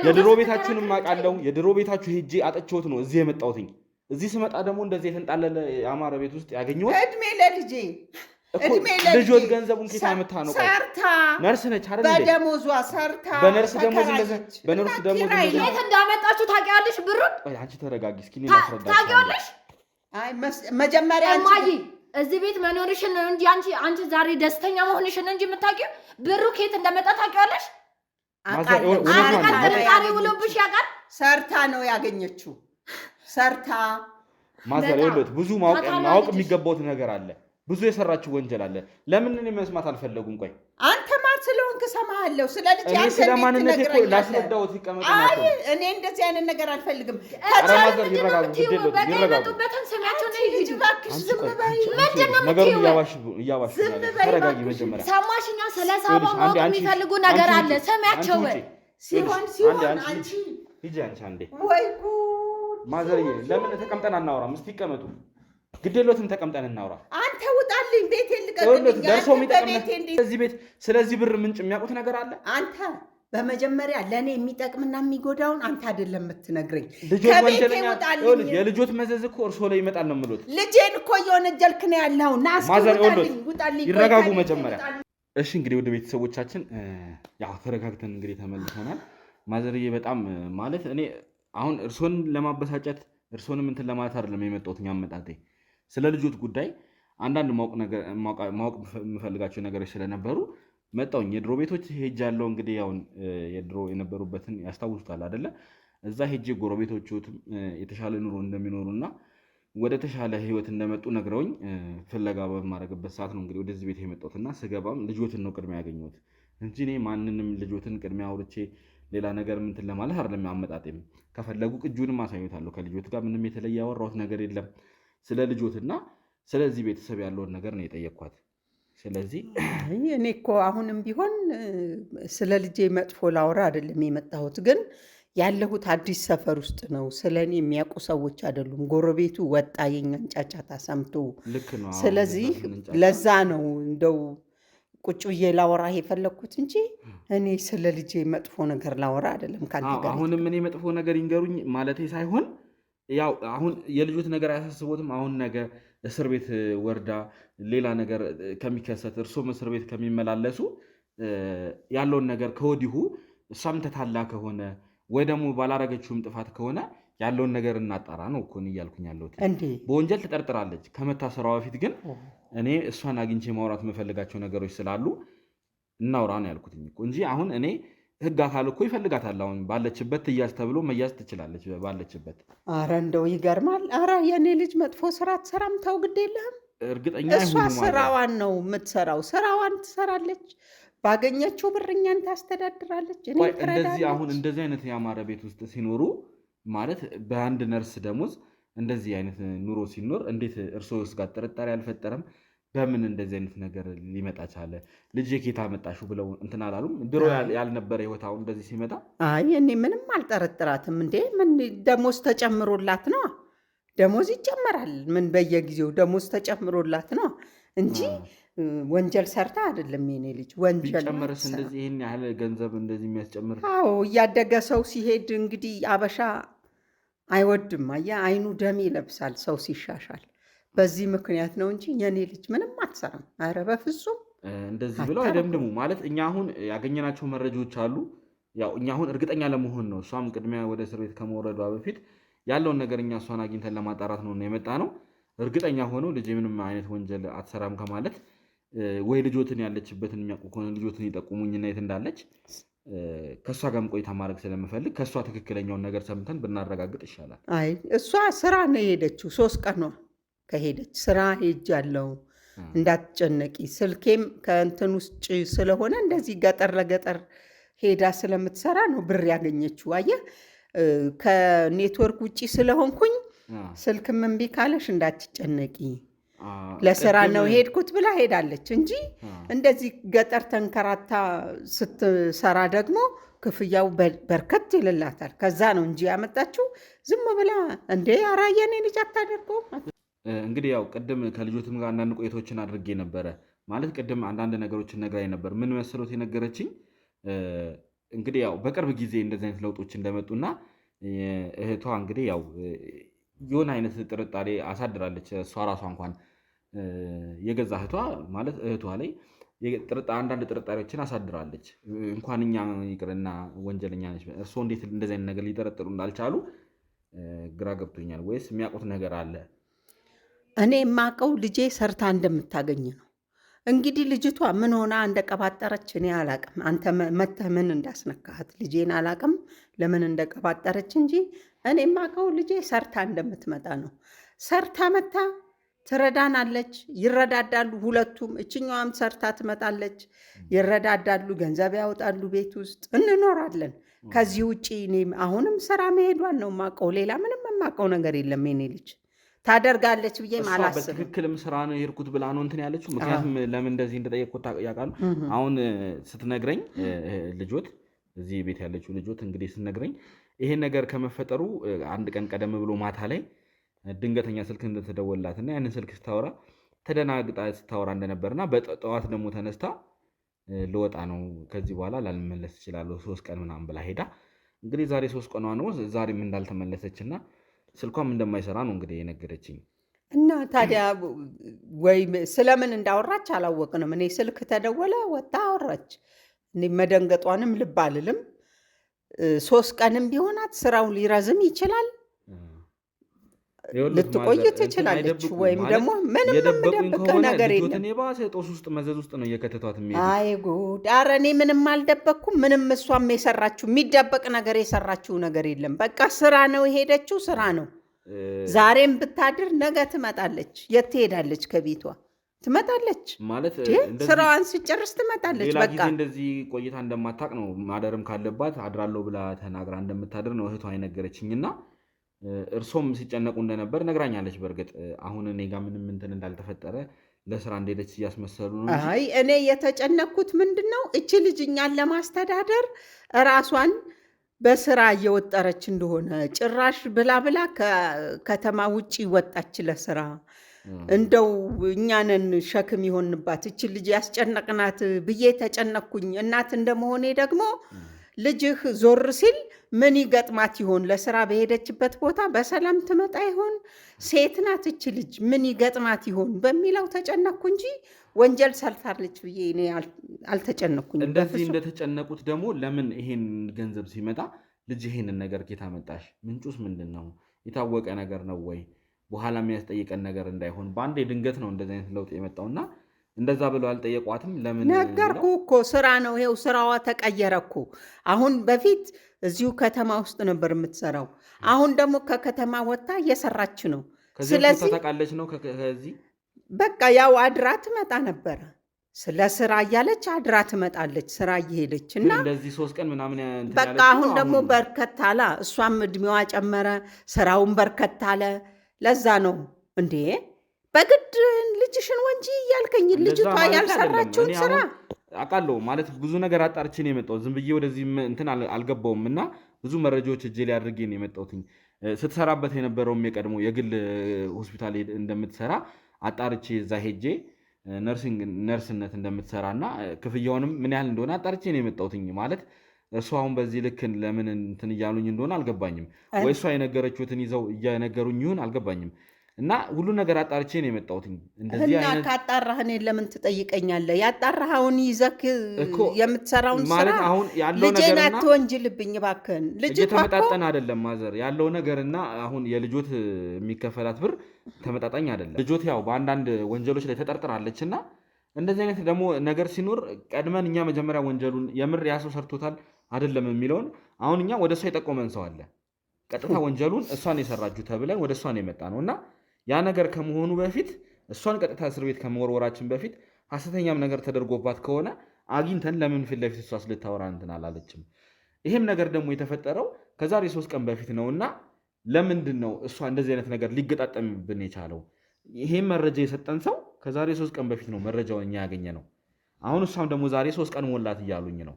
Speaker 3: የድሮ ቤታችሁንም አውቃለሁ። የድሮ ቤታችሁ ሄጄ አጥቼዎት ነው እዚህ የመጣሁትኝ። እዚህ ስመጣ ደግሞ እንደዚህ የተንጣለለ የአማረ ቤት ውስጥ ያገኘሁት።
Speaker 4: እድሜ ለልጄ
Speaker 3: ልጆት ገንዘቡን ኬታ መታ ነው
Speaker 4: ሰርታ
Speaker 3: ነርስ ነች አይደል?
Speaker 4: በደሞዟ ሰርታ
Speaker 3: በነርስ ደሞዝ በነርስ ደሞዝ
Speaker 1: የት እንዳመጣችሁ ታውቂያለሽ? ብሩን
Speaker 3: አንቺ ተረጋጊ እስኪ እኔ ላስረዳሽ።
Speaker 1: ታውቂያለሽ?
Speaker 4: አይ መጀመሪያ
Speaker 1: እማዬ እዚህ ቤት መኖርሽን ነው እንጂ አንቺ ዛሬ ደስተኛ መሆንሽን እንጂ የምታውቂው ብሩ ከየት እንደመጣ ታውቂያለሽ? ጥርጣሬ ውሎብሽ ያውቃል።
Speaker 4: ሰርታ ነው ያገኘችው። ሰርታ
Speaker 3: ማዘር ይኸውልዎት ብዙ ማወቅ የሚገባውት ነገር አለ። ብዙ የሰራችው ወንጀል አለ። ለምን እኔ መስማት አልፈለጉም? ቆይ
Speaker 4: አንተ ማን ስለሆንክ እሰማሃለሁ። ስለ ልጅ
Speaker 3: አንተ ስለማንነቴ እኮ ላስረዳዎት ይቀመጥ ነው።
Speaker 4: አይ እኔ እንደዚህ አይነት ነገር አልፈልግም።
Speaker 3: ማዘር ይረጋጉ፣
Speaker 1: በገመጡበትን ስሚያቸው ነው።
Speaker 4: ልጅ እባክሽ ዝም በይ።
Speaker 3: ነገሩን እያዋሽ ተረጋጊ። መጀመሪያ
Speaker 1: ሰማሽኛ? ስለ ሳባ ማወቅ የሚፈልጉ ነገር አለ። ሰሚያቸው
Speaker 4: ሲሆን አንቺ
Speaker 3: ሂጂ አንቺ አንዴ።
Speaker 4: ወይ ጉድ!
Speaker 3: ማዘርዬ ለምን ተቀምጠን አናወራም? እስቲ ይቀመጡ። ግዴሎትም ተቀምጠን እናውራ።
Speaker 4: አንተ ውጣልኝ፣ ቤቴን ልቀቅልኝ።
Speaker 3: ደርሰው ስለዚህ ቤት ስለዚህ ብር ምንጭ የሚያውቁት ነገር አለ።
Speaker 4: አንተ በመጀመሪያ ለእኔ የሚጠቅምና የሚጎዳውን አንተ አይደለም የምትነግረኝ።
Speaker 3: የልጆት መዘዝ እኮ እርሶ ላይ ይመጣል ነው የምሎት።
Speaker 4: ልጄን እኮ የወነጀልክ ነው ያለው።
Speaker 3: ውጣልኝ። ይረጋጉ መጀመሪያ። እሺ እንግዲህ ወደ ቤተሰቦቻችን ያው ተረጋግተን እንግዲህ ተመልሰናል። ማዘርዬ በጣም ማለት እኔ አሁን እርሶን ለማበሳጨት እርሶንም እንትን ለማለት አይደለም የመጣሁት። አመጣጤ ስለ ልጆት ጉዳይ አንዳንድ ማወቅ የምፈልጋቸው ነገሮች ስለነበሩ መጣሁኝ። የድሮ ቤቶች ሄጃለሁ። እንግዲህ ያው የድሮ የነበሩበትን ያስታውሱታል አይደለ? እዛ ሄጄ ጎረቤቶቹም የተሻለ ኑሮ እንደሚኖሩና ወደ ተሻለ ህይወት እንደመጡ ነግረውኝ ፍለጋ በማድረግበት ሰዓት ነው እንግዲህ ወደዚህ ቤት የመጣሁትና ስገባም ልጆትን ነው ቅድሚያ ያገኘሁት። እንጂ እኔ ማንንም ልጆትን ቅድሚያ አውርቼ ሌላ ነገር ምንትን ለማለት አይደለም አመጣጤም። ከፈለጉ ቅጁንም አሳዩታለሁ። ከልጆት ጋር ምንም የተለየ ያወራሁት ነገር የለም። ስለ ልጆትና ስለዚህ ቤተሰብ ያለውን ነገር ነው የጠየቅኳት። ስለዚህ
Speaker 4: እኔ እኮ አሁንም ቢሆን ስለ ልጄ መጥፎ ላወራ አይደለም የመጣሁት፣ ግን ያለሁት አዲስ ሰፈር ውስጥ ነው። ስለ እኔ የሚያውቁ ሰዎች አይደሉም። ጎረቤቱ ወጣ የኛን ጫጫታ ሰምቶ።
Speaker 3: ልክ ነው።
Speaker 4: ስለዚህ ለዛ ነው እንደው ቁጭ ብዬ ላወራ የፈለግኩት እንጂ እኔ ስለ ልጄ መጥፎ ነገር ላወራ አይደለም።
Speaker 3: አሁንም እኔ መጥፎ ነገር ይንገሩኝ ማለቴ ሳይሆን ያው አሁን የልጆት ነገር አያሳስቦትም። አሁን ነገ እስር ቤት ወርዳ ሌላ ነገር ከሚከሰት እርሶም እስር ቤት ከሚመላለሱ ያለውን ነገር ከወዲሁ እሷም ተታላ ከሆነ ወይ ደግሞ ባላረገችውም ጥፋት ከሆነ ያለውን ነገር እናጣራ ነው እኮ እያልኩኝ ያለሁት። በወንጀል ተጠርጥራለች ከመታሰሯ በፊት ግን እኔ እሷን አግኝቼ ማውራት የምፈልጋቸው ነገሮች ስላሉ እናውራ ነው ያልኩት እንጂ አሁን እኔ ህግ አካል እኮ ይፈልጋታል። አሁን ባለችበት ትያዝ ተብሎ መያዝ ትችላለች ባለችበት።
Speaker 4: አረ እንደው ይገርማል። አረ የኔ ልጅ መጥፎ ስራ ትሰራም ተው፣ ግድ የለህም።
Speaker 3: እርግጠኛ
Speaker 4: እሷ ስራዋን ነው የምትሰራው፣ ስራዋን ትሰራለች። ባገኘችው ብር እኛን ታስተዳድራለች።
Speaker 3: እንደዚህ አሁን እንደዚህ አይነት ያማረ ቤት ውስጥ ሲኖሩ ማለት በአንድ ነርስ ደሞዝ እንደዚህ አይነት ኑሮ ሲኖር እንዴት እርስዎ ውስጥ ጋር ጥርጣሬ አልፈጠረም? በምን እንደዚህ አይነት ነገር ሊመጣ ቻለ? ልጅ ኬታ መጣሹ ብለው እንትን አላሉም? ድሮ ያልነበረ ህይወት አሁን እንደዚህ ሲመጣ
Speaker 4: አይ እኔ ምንም አልጠረጥራትም። እንዴ ምን ደሞዝ ተጨምሮላት ነው? ደሞዝ ይጨመራል። ምን በየጊዜው ደሞዝ ተጨምሮላት ነው እንጂ ወንጀል ሰርታ አይደለም። የኔ ልጅ ወንጀል
Speaker 3: ጨመረስ እንደዚህ ይሄን ያህል ገንዘብ እንደዚህ የሚያስጨምር?
Speaker 4: አዎ እያደገ ሰው ሲሄድ እንግዲህ አበሻ አይወድም። አየህ አይኑ ደም ይለብሳል ሰው ሲሻሻል። በዚህ ምክንያት ነው እንጂ የኔ ልጅ ምንም አትሰራም። አረ በፍጹም
Speaker 3: እንደዚህ ብለው አይደምድሙ። ማለት እኛ አሁን ያገኘናቸው መረጃዎች አሉ። ያው እኛ አሁን እርግጠኛ ለመሆን ነው። እሷም ቅድሚያ ወደ እስር ቤት ከመውረዷ በፊት ያለውን ነገር እኛ እሷን አግኝተን ለማጣራት ነው የመጣ ነው። እርግጠኛ ሆነው ልጅ ምንም አይነት ወንጀል አትሰራም ከማለት ወይ ልጆትን ያለችበትን የሚያውቁ ከሆነ ልጆትን ይጠቁሙኝና የት እንዳለች ከእሷ ጋርም ቆይታ ማድረግ ስለምፈልግ ከእሷ ትክክለኛውን ነገር ሰምተን ብናረጋግጥ ይሻላል።
Speaker 4: አይ እሷ ስራ ነው የሄደችው። 3 ቀኗ ከሄደች ስራ ሄጃለሁ እንዳትጨነቂ፣ ስልኬም ከእንትን ውስጥ ስለሆነ እንደዚህ ገጠር ለገጠር ሄዳ ስለምትሰራ ነው ብር ያገኘችው። አየህ ከኔትወርክ ውጭ ስለሆንኩኝ ስልክም እምቢ ካለሽ እንዳትጨነቂ ለስራ ነው ሄድኩት ብላ ሄዳለች እንጂ እንደዚህ ገጠር ተንከራታ ስትሰራ ደግሞ ክፍያው በርከት ይልላታል። ከዛ ነው እንጂ ያመጣችው ዝም ብላ እንዴ አራየኔ ልጅ አታደርገው።
Speaker 3: እንግዲህ ያው ቅድም ከልጆትም ጋር አንዳንድ ቆይቶችን አድርጌ ነበረ። ማለት ቅድም አንዳንድ ነገሮችን ነግራኝ ነበር። ምን መሰሎት የነገረችኝ? እንግዲህ ያው በቅርብ ጊዜ እንደዚህ አይነት ለውጦች እንደመጡና እህቷ እንግዲህ ያው የሆነ አይነት ጥርጣሬ አሳድራለች። እሷ ራሷ እንኳን የገዛ እህቷ ማለት እህቷ ላይ አንዳንድ ጥርጣሬዎችን አሳድራለች። እንኳን እኛ ይቅርና ወንጀለኛ ነች። እርስዎ እንዴት እንደዚህ አይነት ነገር ሊጠረጥሩ እንዳልቻሉ ግራ ገብቶኛል። ወይስ የሚያውቁት ነገር አለ?
Speaker 4: እኔ የማውቀው ልጄ ሰርታ እንደምታገኝ ነው። እንግዲህ ልጅቷ ምን ሆና እንደቀባጠረች እኔ አላቅም። አንተ መተህ ምን እንዳስነካሃት ልጄን አላቅም ለምን እንደቀባጠረች እንጂ እኔ የማውቀው ልጄ ሰርታ እንደምትመጣ ነው። ሰርታ መታ ትረዳናለች፣ ይረዳዳሉ ሁለቱም። እችኛዋም ሰርታ ትመጣለች፣ ይረዳዳሉ፣ ገንዘብ ያወጣሉ፣ ቤት ውስጥ እንኖራለን። ከዚህ ውጭ እኔ አሁንም ስራ መሄዷን ነው የማውቀው። ሌላ ምንም የማውቀው ነገር የለም። የኔ ልጅ ታደርጋለች ብዬ አላስብም።
Speaker 3: በትክክልም ስራ ነው የሄድኩት ብላ ነው እንትን ያለችው። ምክንያቱም ለምን እንደዚህ እንደጠየቅኩት ያውቃሉ። አሁን ስትነግረኝ ልጆት እዚህ ቤት ያለችው ልጆት እንግዲህ ስትነግረኝ ይሄን ነገር ከመፈጠሩ አንድ ቀን ቀደም ብሎ ማታ ላይ ድንገተኛ ስልክ እንደተደወላትና ያንን ስልክ ስታወራ ተደናግጣ ስታወራ እንደነበርና በጠዋት ደግሞ ተነስታ ልወጣ ነው ከዚህ በኋላ ላልመለስ እችላለሁ 3 ቀን ምናምን ብላ ሄዳ እንግዲህ ዛሬ 3 ቀኗ ነው። ዛሬም እንዳልተመለሰችና ስልኳም እንደማይሰራ ነው እንግዲህ የነገረችኝ።
Speaker 4: እና ታዲያ ወይ ስለምን እንዳወራች አላወቅንም። እኔ ስልክ ተደወለ ወጣ አወራች። እኔ መደንገጧንም ልብ አልልም። 3 ቀንም ቢሆናት ስራው ሊረዝም ይችላል፣ ልትቆይ ትችላለች። ወይም ደግሞ ምንም የምደብቀው ነገር የለም።
Speaker 3: የባሰ ጦስ ውስጥ መዘዝ ውስጥ ነው እየከተቷት የሚሄዱ።
Speaker 4: አይ ጉድ! ኧረ እኔ ምንም አልደበቅኩም። ምንም እሷም የሰራችው የሚደበቅ ነገር የሰራችው ነገር የለም። በቃ ስራ ነው የሄደችው፣ ስራ ነው። ዛሬም ብታድር ነገ ትመጣለች። የት ትሄዳለች? ከቤቷ ትመጣለች
Speaker 3: ማለት
Speaker 4: ስራዋን ስጨርስ ትመጣለች።
Speaker 3: ሌላ
Speaker 4: በቃ
Speaker 3: ጊዜ እንደዚህ ቆይታ እንደማታቅ ነው። ማደርም ካለባት አድራለሁ ብላ ተናግራ እንደምታድር ነው እህቷ የነገረችኝና እርሶም ሲጨነቁ እንደነበር ነግራኛለች። በእርግጥ አሁን እኔ ጋር ምንም እንትን እንዳልተፈጠረ ለስራ እንደሄደች እያስመሰሉ ነው።
Speaker 4: አይ እኔ የተጨነቅኩት ምንድን ነው እቺ ልጅ እኛን ለማስተዳደር ራሷን በስራ እየወጠረች እንደሆነ ጭራሽ ብላ ከከተማ ውጪ ወጣች ለስራ። እንደው እኛንን ሸክም ይሆንባት እቺ ልጅ ያስጨነቅናት ብዬ ተጨነቅኩኝ። እናት እንደመሆኔ ደግሞ ልጅህ ዞር ሲል ምን ይገጥማት ይሆን? ለስራ በሄደችበት ቦታ በሰላም ትመጣ ይሆን? ሴት ናት እች ልጅ ምን ይገጥማት ይሆን በሚለው ተጨነቅኩ እንጂ ወንጀል ሰርታለች ብዬ እኔ አልተጨነቅኩኝ።
Speaker 3: እንደዚህ እንደተጨነቁት ደግሞ ለምን ይሄን ገንዘብ ሲመጣ ልጅ ይሄንን ነገር ጌታ መጣሽ ምንጩስ ምንድን ነው? የታወቀ ነገር ነው ወይ? በኋላ የሚያስጠይቀን ነገር እንዳይሆን በአንዴ ድንገት ነው እንደዚህ አይነት ለውጥ የመጣውና እንደዛ ብለው አልጠየቋትም። ለምን
Speaker 4: ነገርኩ እኮ ስራ ነው ይሄው ስራዋ ተቀየረ እኮ። አሁን በፊት እዚሁ ከተማ ውስጥ ነበር የምትሰራው። አሁን ደግሞ ከከተማ ወጥታ እየሰራች ነው።
Speaker 3: ስለዚህ ታውቃለች ነው ከዚህ
Speaker 4: በቃ ያው አድራ ትመጣ ነበረ። ስለ ስራ እያለች አድራ ትመጣለች ስራ እየሄደች እና
Speaker 3: እንደዚህ 3 ቀን ምናምን
Speaker 4: በቃ አሁን ደግሞ በርከት አለ። እሷም እድሜዋ ጨመረ፣ ስራውን በርከት አለ። ለዛ ነው እንዴ በግድ ልጅሽን ወንጂ እያልከኝ ልጅቷ ያልሰራችውን ስራ
Speaker 3: አውቃለሁ ማለት ብዙ ነገር አጣርቼ ነው የመጣሁት። ዝም ብዬ ወደዚህ እንትን አልገባውም እና ብዙ መረጃዎች እጄ ላይ አድርጌ ነው የመጣሁት። ስትሰራበት የነበረውም የቀድሞ የግል ሆስፒታል እንደምትሰራ አጣርቼ እዛ ሄጄ ነርስነት እንደምትሰራ እና ክፍያውንም ምን ያህል እንደሆነ አጣርቼ ነው የመጣሁት። ማለት እሱ አሁን በዚህ ልክ ለምን እንትን እያሉኝ እንደሆነ አልገባኝም። ወይ እሷ የነገረችሁትን ይዘው እየነገሩኝ ይሁን አልገባኝም። እና ሁሉ ነገር አጣርቼ ነው የመጣሁት። እንደዚህ
Speaker 4: እና ካጣራህ እኔን ለምን ትጠይቀኛለህ? ያጣራኸውን ይዘህ የምትሰራውን ስራ ልጄን አትወንጅልብኝ እባክህን። ልጅቷ
Speaker 3: ተመጣጣኝ አይደለም ማዘር ያለው ነገርና አሁን የልጆት የሚከፈላት ብር ተመጣጣኝ አይደለም። ልጆት ያው በአንዳንድ ወንጀሎች ላይ ተጠርጥራለች እና እንደዚህ አይነት ደግሞ ነገር ሲኖር ቀድመን እኛ መጀመሪያ ወንጀሉን የምር ያ ሰው ሰርቶታል አይደለም የሚለውን አሁን እኛ ወደ እሷ የጠቆመን ሰው አለ። ቀጥታ ወንጀሉን እሷን የሰራችሁ ተብለን ወደ እሷን የመጣ ነው እና ያ ነገር ከመሆኑ በፊት እሷን ቀጥታ እስር ቤት ከመወርወራችን በፊት ሐሰተኛም ነገር ተደርጎባት ከሆነ አግኝተን ለምን ፊት ለፊት እሷ ልታወራ እንትን አላለችም? ይሄም ነገር ደግሞ የተፈጠረው ከዛሬ 3 ቀን በፊት ነውና ለምንድን ነው እሷ እንደዚህ አይነት ነገር ሊገጣጠምብን የቻለው? ይሄም መረጃ የሰጠን ሰው ከዛሬ 3 ቀን በፊት ነው መረጃውን እኛ ያገኘ ነው። አሁን እሷም ደግሞ ዛሬ 3 ቀን ሞላት እያሉኝ ነው።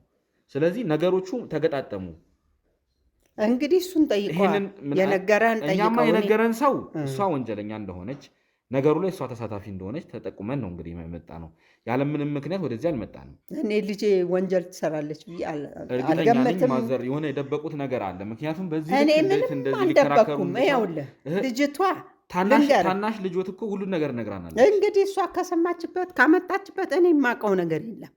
Speaker 3: ስለዚህ ነገሮቹ ተገጣጠሙ።
Speaker 4: እንግዲህ እሱን ጠይቀዋል።
Speaker 3: የነገረን ሰው እሷ ወንጀለኛ እንደሆነች ነገሩ ላይ እሷ ተሳታፊ እንደሆነች ተጠቁመን ነው እንግዲህ መጣ ነው። ያለምንም ምክንያት ወደዚህ አልመጣንም።
Speaker 4: እኔ ልጄ ወንጀል ትሰራለች ብዬ
Speaker 3: አልገመትም። ማዘር የሆነ የደበቁት ነገር አለ። ምክንያቱም በዚህ
Speaker 4: እኔ ምንም አልደበኩም። ይኸውልህ ልጅቷ
Speaker 3: ታናሽ ልጆት እኮ ሁሉን ነገር ነግራናለች።
Speaker 4: እንግዲህ እሷ ከሰማችበት ካመጣችበት እኔ የማውቀው ነገር የለም።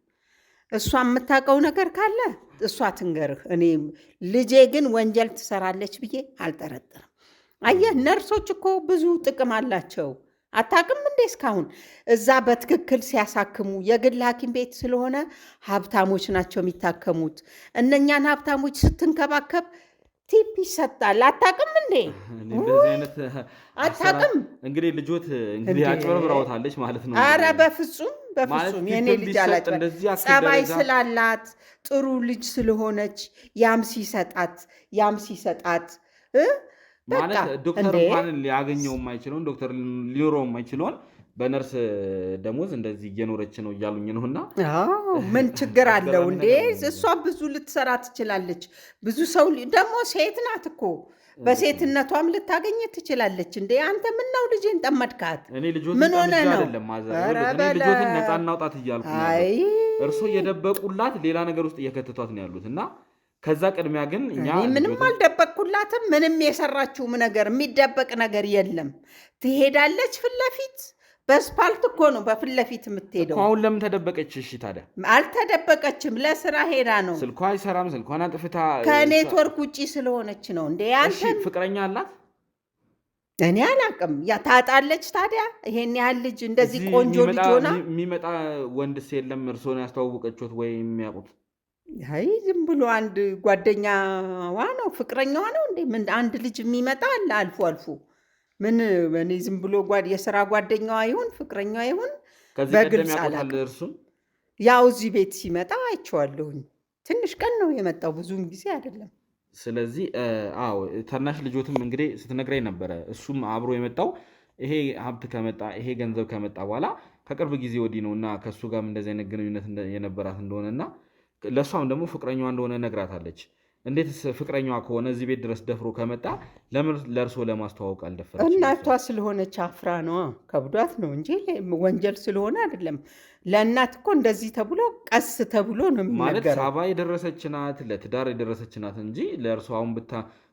Speaker 4: እሷ የምታውቀው ነገር ካለ እሷ ትንገርህ። እኔ ልጄ ግን ወንጀል ትሰራለች ብዬ አልጠረጥርም። አየህ ነርሶች እኮ ብዙ ጥቅም አላቸው። አታውቅም እንዴ? እስካሁን እዛ በትክክል ሲያሳክሙ የግል ሐኪም ቤት ስለሆነ ሀብታሞች ናቸው የሚታከሙት። እነኛን ሀብታሞች ስትንከባከብ ቲፕ ይሰጣል። አታውቅም እንዴ? አታውቅም
Speaker 3: እንግዲህ ልጆት እንግዲህ አጭበርብራውታለች ማለት ነው።
Speaker 4: አረ በፍጹም በፍጹም የኔ ልጅ አላጭበ ጸባይ ስላላት ጥሩ ልጅ ስለሆነች ያም ሲሰጣት
Speaker 3: ማለት ዶክተር እንኳን ሊያገኘው የማይችለውን ዶክተር ሊኖረው የማይችለውን በነርስ ደሞዝ እንደዚህ እየኖረች ነው እያሉኝ ነውና
Speaker 4: ምን ችግር አለው እንዴ? እሷ ብዙ ልትሰራ ትችላለች። ብዙ ሰው ደግሞ ሴት ናት እኮ በሴትነቷም ልታገኘ ትችላለች። እንዴ አንተ ምን ነው ልጄን ጠመድካት? ምን ሆነ ነው?
Speaker 3: ልጆትን ነፃ እናውጣት እያልኩ እርሶ እየደበቁላት ሌላ ነገር ውስጥ እየከተቷት ነው ያሉት እና ከዛ ቅድሚያ ግን እኛ
Speaker 4: ምንም አልደበቅኩላትም። ምንም የሰራችውም ነገር የሚደበቅ ነገር የለም። ትሄዳለች ፊት ለፊት በስፓልት እኮ ነው በፊት ለፊት የምትሄደው።
Speaker 3: አሁን ለምን ተደበቀች? እሺ ታዲያ
Speaker 4: አልተደበቀችም። ለስራ ሄዳ ነው።
Speaker 3: ስልኳ አይሰራም። ስልኳን አጥፍታ
Speaker 4: ከኔትወርክ ውጪ ስለሆነች ነው። እንዴ አንተ
Speaker 3: ፍቅረኛ አላት?
Speaker 4: እኔ አላውቅም። ታጣለች ታዲያ ይሄን ያህል ልጅ እንደዚህ ቆንጆ ልጅ ሆና
Speaker 3: የሚመጣ ወንድስ የለም? እርስዎን ያስተዋወቀችሁት ወይ የሚያውቁት?
Speaker 4: አይ ዝም ብሎ አንድ ጓደኛዋ ነው ፍቅረኛዋ ነው እንዴ? ምን አንድ ልጅ የሚመጣ አለ አልፎ አልፎ። ምን እኔ ዝም ብሎ የስራ ጓደኛዋ ይሁን ፍቅረኛዋ ይሁን በግልጽ አላውቅም። ያው እዚህ ቤት ሲመጣ አይቼዋለሁኝ። ትንሽ ቀን ነው የመጣው፣ ብዙም ጊዜ አይደለም።
Speaker 3: ስለዚህ አዎ ታናሽ ልጆትም እንግዲህ ስትነግረኝ ነበረ እሱም አብሮ የመጣው ይሄ ሀብት ከመጣ ይሄ ገንዘብ ከመጣ በኋላ ከቅርብ ጊዜ ወዲህ ነው እና ከእሱ ጋር እንደዚህ አይነት ግንኙነት የነበራት እንደሆነና ለእሷም ደግሞ ፍቅረኛዋ እንደሆነ ነግራታለች። እንዴት ፍቅረኛዋ ከሆነ እዚህ ቤት ድረስ ደፍሮ ከመጣ ለምን ለእርሶ ለማስተዋወቅ አልደፈረችም?
Speaker 4: እናቷ ስለሆነች አፍራ ነዋ፣ ከብዷት ነው እንጂ ወንጀል ስለሆነ አይደለም። ለእናት እኮ እንደዚህ ተብሎ ቀስ ተብሎ ነው
Speaker 3: ማለት
Speaker 4: የሚነገረው።
Speaker 3: ሳባ የደረሰች ናት፣ ለትዳር የደረሰች ናት እንጂ ለእርሶ አሁን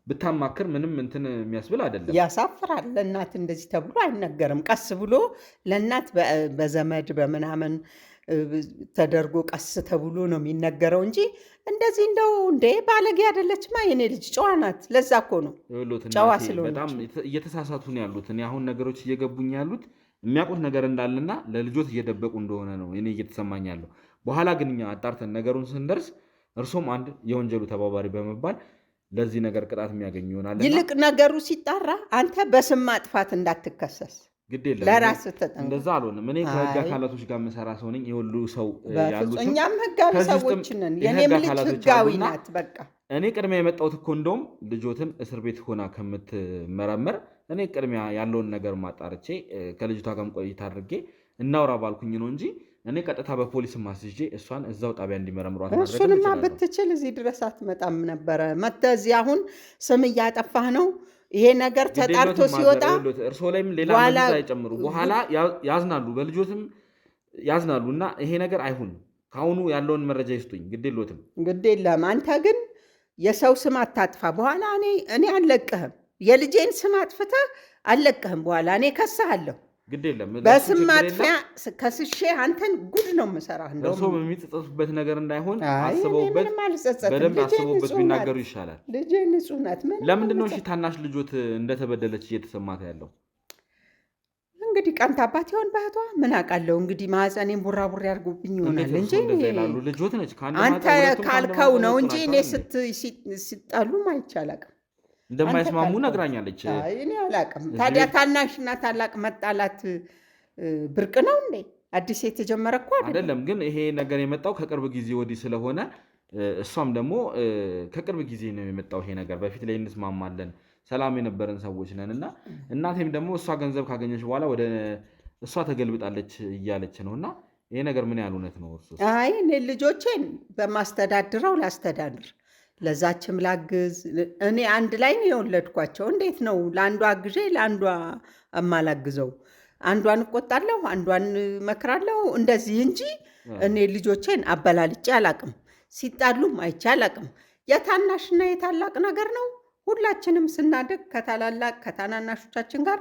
Speaker 3: ብታማክር ምንም እንትን የሚያስብል አይደለም።
Speaker 4: ያሳፍራል። ለእናት እንደዚህ ተብሎ አይነገርም። ቀስ ብሎ ለእናት በዘመድ በምናምን ተደርጎ ቀስ ተብሎ ነው የሚነገረው እንጂ እንደዚህ እንደው እንደ ባለጌ አይደለችማ የኔ ልጅ ጨዋ ናት። ለዛ እኮ ነው ጨዋ ስለሆነች።
Speaker 3: በጣም እየተሳሳቱ ነው ያሉት። እኔ አሁን ነገሮች እየገቡኝ ያሉት የሚያውቁት ነገር እንዳለና ለልጆት እየደበቁ እንደሆነ ነው እኔ እየተሰማኝ ያለው። በኋላ ግን እኛ አጣርተን ነገሩን ስንደርስ እርሶም አንድ የወንጀሉ ተባባሪ በመባል ለዚህ ነገር ቅጣት የሚያገኙ ይሆናል።
Speaker 4: ይልቅ ነገሩ ሲጣራ አንተ በስም ማጥፋት እንዳትከሰስ
Speaker 3: ግድ የለም።
Speaker 4: ለራስህ ተጠንቀቅ።
Speaker 3: እንደዛ አልሆንም። እኔ ከህግ አካላቶች ጋር የምሰራ ሰው ነኝ። የሁሉ ሰው ያሉት
Speaker 4: እኛም ህጋዊ ሰዎች ነን። የኔም ልጅ ህጋዊ ናት። በቃ
Speaker 3: እኔ ቅድሚያ የመጣሁት እኮ እንደውም ልጆትን እስር ቤት ሆና ከምትመረመር እኔ ቅድሚያ ያለውን ነገር ማጣርቼ ከልጅቷ ጋርም ቆይታ አድርጌ እናውራ ባልኩኝ ነው እንጂ እኔ ቀጥታ በፖሊስ ማስይዤ እሷን እዛው ጣቢያ እንዲመረምሯት ማድረግ ነው።
Speaker 4: እሱንማ ብትችል እዚህ ድረስ አትመጣም ነበረ። መተህ እዚህ አሁን ስም እያጠፋህ ነው። ይሄ ነገር ተጣርቶ ሲወጣ
Speaker 3: እርሶ ላይም ሌላ ነገር አይጨምሩ። በኋላ ያዝናሉ፣ በልጆትም ያዝናሉ። እና ይሄ ነገር አይሁን። ከአሁኑ ያለውን መረጃ ይስጡኝ። ግድ የለዎትም።
Speaker 4: ግድ የለም። አንተ ግን የሰው ስም አታጥፋ። በኋላ እኔ አልለቅህም። የልጄን ስም አጥፍተህ አልለቅህም። በኋላ እኔ ከስሃለሁ።
Speaker 3: ግድ የለም።
Speaker 4: በስም ማጥፊያ ከስሼ አንተን ጉድ ነው የምሰራህ።
Speaker 3: እርሶ በሚጸጸቱበት ነገር እንዳይሆን አስበውበት፣ በደንብ አስበውበት ቢናገሩ ይሻላል።
Speaker 4: ልጄ ንጹህ ናት።
Speaker 3: ለምንድን ነው ታናሽ ልጆት እንደተበደለች እየተሰማት ያለው?
Speaker 4: እንግዲህ ቀንታባት ይሆን በእህቷ ምን አውቃለሁ። እንግዲህ ማህፀኔን ቡራቡሬ አድርጎብኝ ይሆናል እንጂ
Speaker 3: ልጆት ነች።
Speaker 4: አንተ ካልከው ነው እንጂ እኔ ሲጣሉም አይቻላቅም
Speaker 3: እንደማይስማሙ ነግራኛለች።
Speaker 4: እኔ አላቅም። ታዲያ ታናሽና ታላቅ መጣላት ብርቅ ነው እንዴ? አዲስ የተጀመረ እኮ
Speaker 3: አይደለም። ግን ይሄ ነገር የመጣው ከቅርብ ጊዜ ወዲህ ስለሆነ እሷም ደግሞ ከቅርብ ጊዜ ነው የመጣው ይሄ ነገር። በፊት ላይ እንስማማለን፣ ሰላም የነበረን ሰዎች ነን እና እናቴም ደግሞ እሷ ገንዘብ ካገኘች በኋላ ወደ እሷ ተገልብጣለች እያለች ነው። እና ይሄ ነገር ምን ያህል እውነት ነው? እርሱ
Speaker 4: አይ እኔ ልጆቼን በማስተዳድረው ላስተዳድር፣ ለዛችም ላግዝ። እኔ አንድ ላይ ነው የወለድኳቸው። እንዴት ነው ለአንዷ አግዤ ለአንዷ እማላግዘው? አንዷን እቆጣለሁ፣ አንዷን መክራለሁ እንደዚህ እንጂ እኔ ልጆቼን አበላልጬ አላቅም። ሲጣሉም አይቼ አላቅም። የታናሽና የታላቅ ነገር ነው። ሁላችንም ስናድግ ከታላላቅ ከታናናሾቻችን ጋር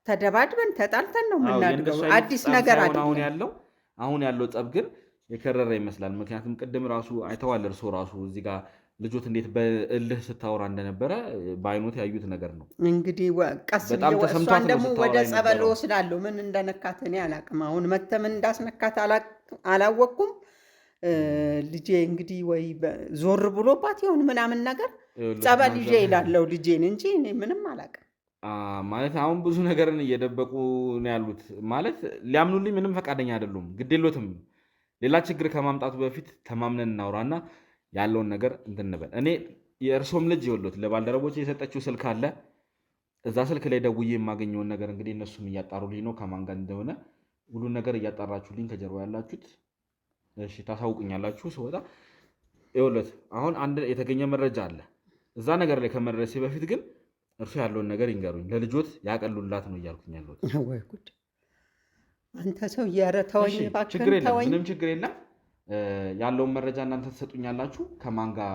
Speaker 4: ተደባድበን ተጣልተን ነው የምናድገው። አዲስ ነገር አይደለም።
Speaker 3: አሁን ያለው ጸብ ግን የከረረ ይመስላል። ምክንያቱም ቅድም ራሱ አይተዋል። እርሶ ራሱ እዚህ ጋር ልጆት እንዴት በእልህ ስታወራ እንደነበረ በአይኖት ያዩት ነገር ነው።
Speaker 4: እንግዲህ ቀስ እሷን ደግሞ ወደ ጸበል ወስዳለሁ። ምን እንደነካት እኔ አላቅም። አሁን መተህ ምን እንዳስነካት አላወቅኩም። ልጄ እንግዲህ ወይ ዞር ብሎባት ይሁን ምናምን ነገር ጸበል ይዤ ይላለው ልጄን እንጂ እኔ ምንም አላቅም።
Speaker 3: ማለት አሁን ብዙ ነገርን እየደበቁ ነው ያሉት። ማለት ሊያምኑልኝ ምንም ፈቃደኛ አይደሉም። ግድ የሎትም። ሌላ ችግር ከማምጣቱ በፊት ተማምነን እናውራና ያለውን ነገር እንትን እንበል። እኔ የእርሶም ልጅ ይወሉት ለባልደረቦች የሰጠችው ስልክ አለ። እዛ ስልክ ላይ ደውዬ የማገኘውን ነገር እንግዲህ እነሱም እያጣሩልኝ ነው ከማን ጋር እንደሆነ ሁሉን ነገር እያጣራችሁልኝ ከጀርባ ያላችሁት እሺ ታሳውቁኛላችሁ ስወጣ። ይወሉት አሁን አንድ የተገኘ መረጃ አለ። እዛ ነገር ላይ ከመድረሴ በፊት ግን እርሱ ያለውን ነገር ይንገሩኝ። ለልጆት ያቀሉላት ነው እያልኩኝ ያለሁት።
Speaker 4: ወይ ጉድ! አንተ ሰው ኧረ ተወኝ እባክህ።
Speaker 3: ምንም ችግር የለም። ያለውን መረጃ እናንተ ትሰጡኛላችሁ፣ ከማን ጋር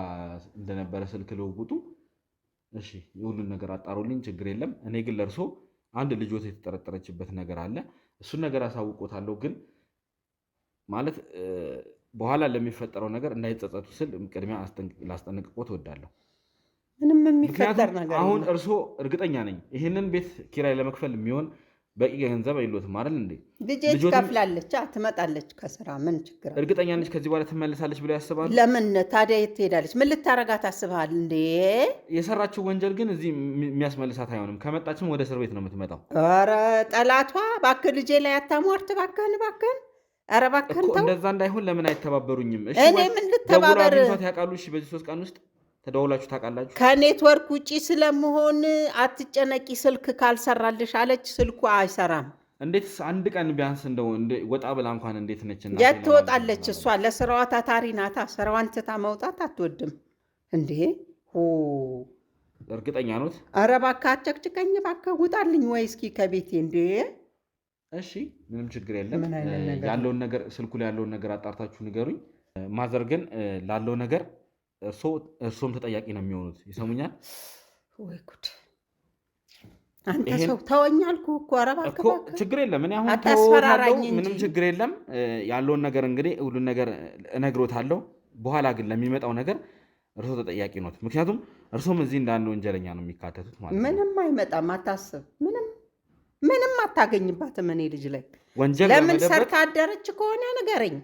Speaker 3: እንደነበረ ስልክ ልውውጡ። እሺ የሁሉን ነገር አጣሩልኝ፣ ችግር የለም። እኔ ግን ለእርሶ አንድ ልጆት የተጠረጠረችበት ነገር አለ። እሱን ነገር አሳውቆታለሁ። ግን ማለት በኋላ ለሚፈጠረው ነገር እንዳይጸጸቱ ስል ቅድሚያ ላስጠነቅቆት እወዳለሁ።
Speaker 4: ምንም የሚፈጠር ነገር
Speaker 3: አሁን እርሶ እርግጠኛ ነኝ ይህንን ቤት ኪራይ ለመክፈል የሚሆን በቂ ገንዘብ አይሎትም አይደል እንዴ?
Speaker 4: ልጄ ትከፍላለች፣ ትመጣለች ከስራ። ምን ችግር አለ?
Speaker 3: እርግጠኛ ነች ከዚህ በኋላ ትመለሳለች ብለው ያስባሉ?
Speaker 4: ለምን ታዲያ የት ትሄዳለች? ምን ልታረጋት አስበሃል እንዴ?
Speaker 3: የሰራችው ወንጀል ግን እዚህ የሚያስመልሳት አይሆንም። ከመጣችም ወደ እስር ቤት ነው የምትመጣው።
Speaker 4: ኧረ ጠላቷ! እባክህ ልጄ ላይ አታሟርት፣ እባክህን እባክህን። ኧረ እባክህን ተው።
Speaker 3: እንደዛ እንዳይሆን ለምን አይተባበሩኝም? እሺ
Speaker 4: እኔ ምን ልተባበር?
Speaker 3: ደውላ ያውቃሉ? እሺ በዚህ 3 ቀን ውስጥ ተደውላችሁ ታውቃላችሁ?
Speaker 4: ከኔትወርክ ውጪ ስለመሆን አትጨነቂ፣ ስልክ ካልሰራልሽ አለች። ስልኩ አይሰራም።
Speaker 3: እንዴት አንድ ቀን ቢያንስ እንደው ወጣ ብላ እንኳን እንዴት ነች? እና
Speaker 4: የት ትወጣለች? እሷ ለስራዋ ታታሪ ናታ። ስራዋን ትታ መውጣት አትወድም እንዴ?
Speaker 3: እርግጠኛ ኖት?
Speaker 4: ኧረ እባክህ አጨቅጭቀኝ እባክህ፣ ውጣልኝ ወይ እስኪ ከቤቴ እንዴ።
Speaker 3: እሺ ምንም ችግር የለም። ያለውን ነገር ስልኩ ላይ ያለውን ነገር አጣርታችሁ ንገሩኝ። ማዘር ግን ላለው ነገር እርሶም ተጠያቂ ነው የሚሆኑት። ይሰሙኛል?
Speaker 4: ወይ ጉድ! አንተ ሰው ተወኝ አልኩህ እኮ። ኧረ እባክህ
Speaker 3: ችግር የለም። እኔ አሁን ተወራራኝ፣ ምንም ችግር የለም። ያለውን ነገር እንግዲህ ሁሉን ነገር እነግሮታለሁ። በኋላ ግን ለሚመጣው ነገር እርሶ ተጠያቂ ኖት። ምክንያቱም እርሶም እዚህ እንደ አንድ ወንጀለኛ ነው የሚካተቱት ማለት ነው።
Speaker 4: ምንም አይመጣም፣ አታስብ። ምንም አታገኝባትም እኔ ልጅ ላይ
Speaker 3: ወንጀል
Speaker 4: ለምን ሰርታ አደረች ከሆነ ንገረኝ።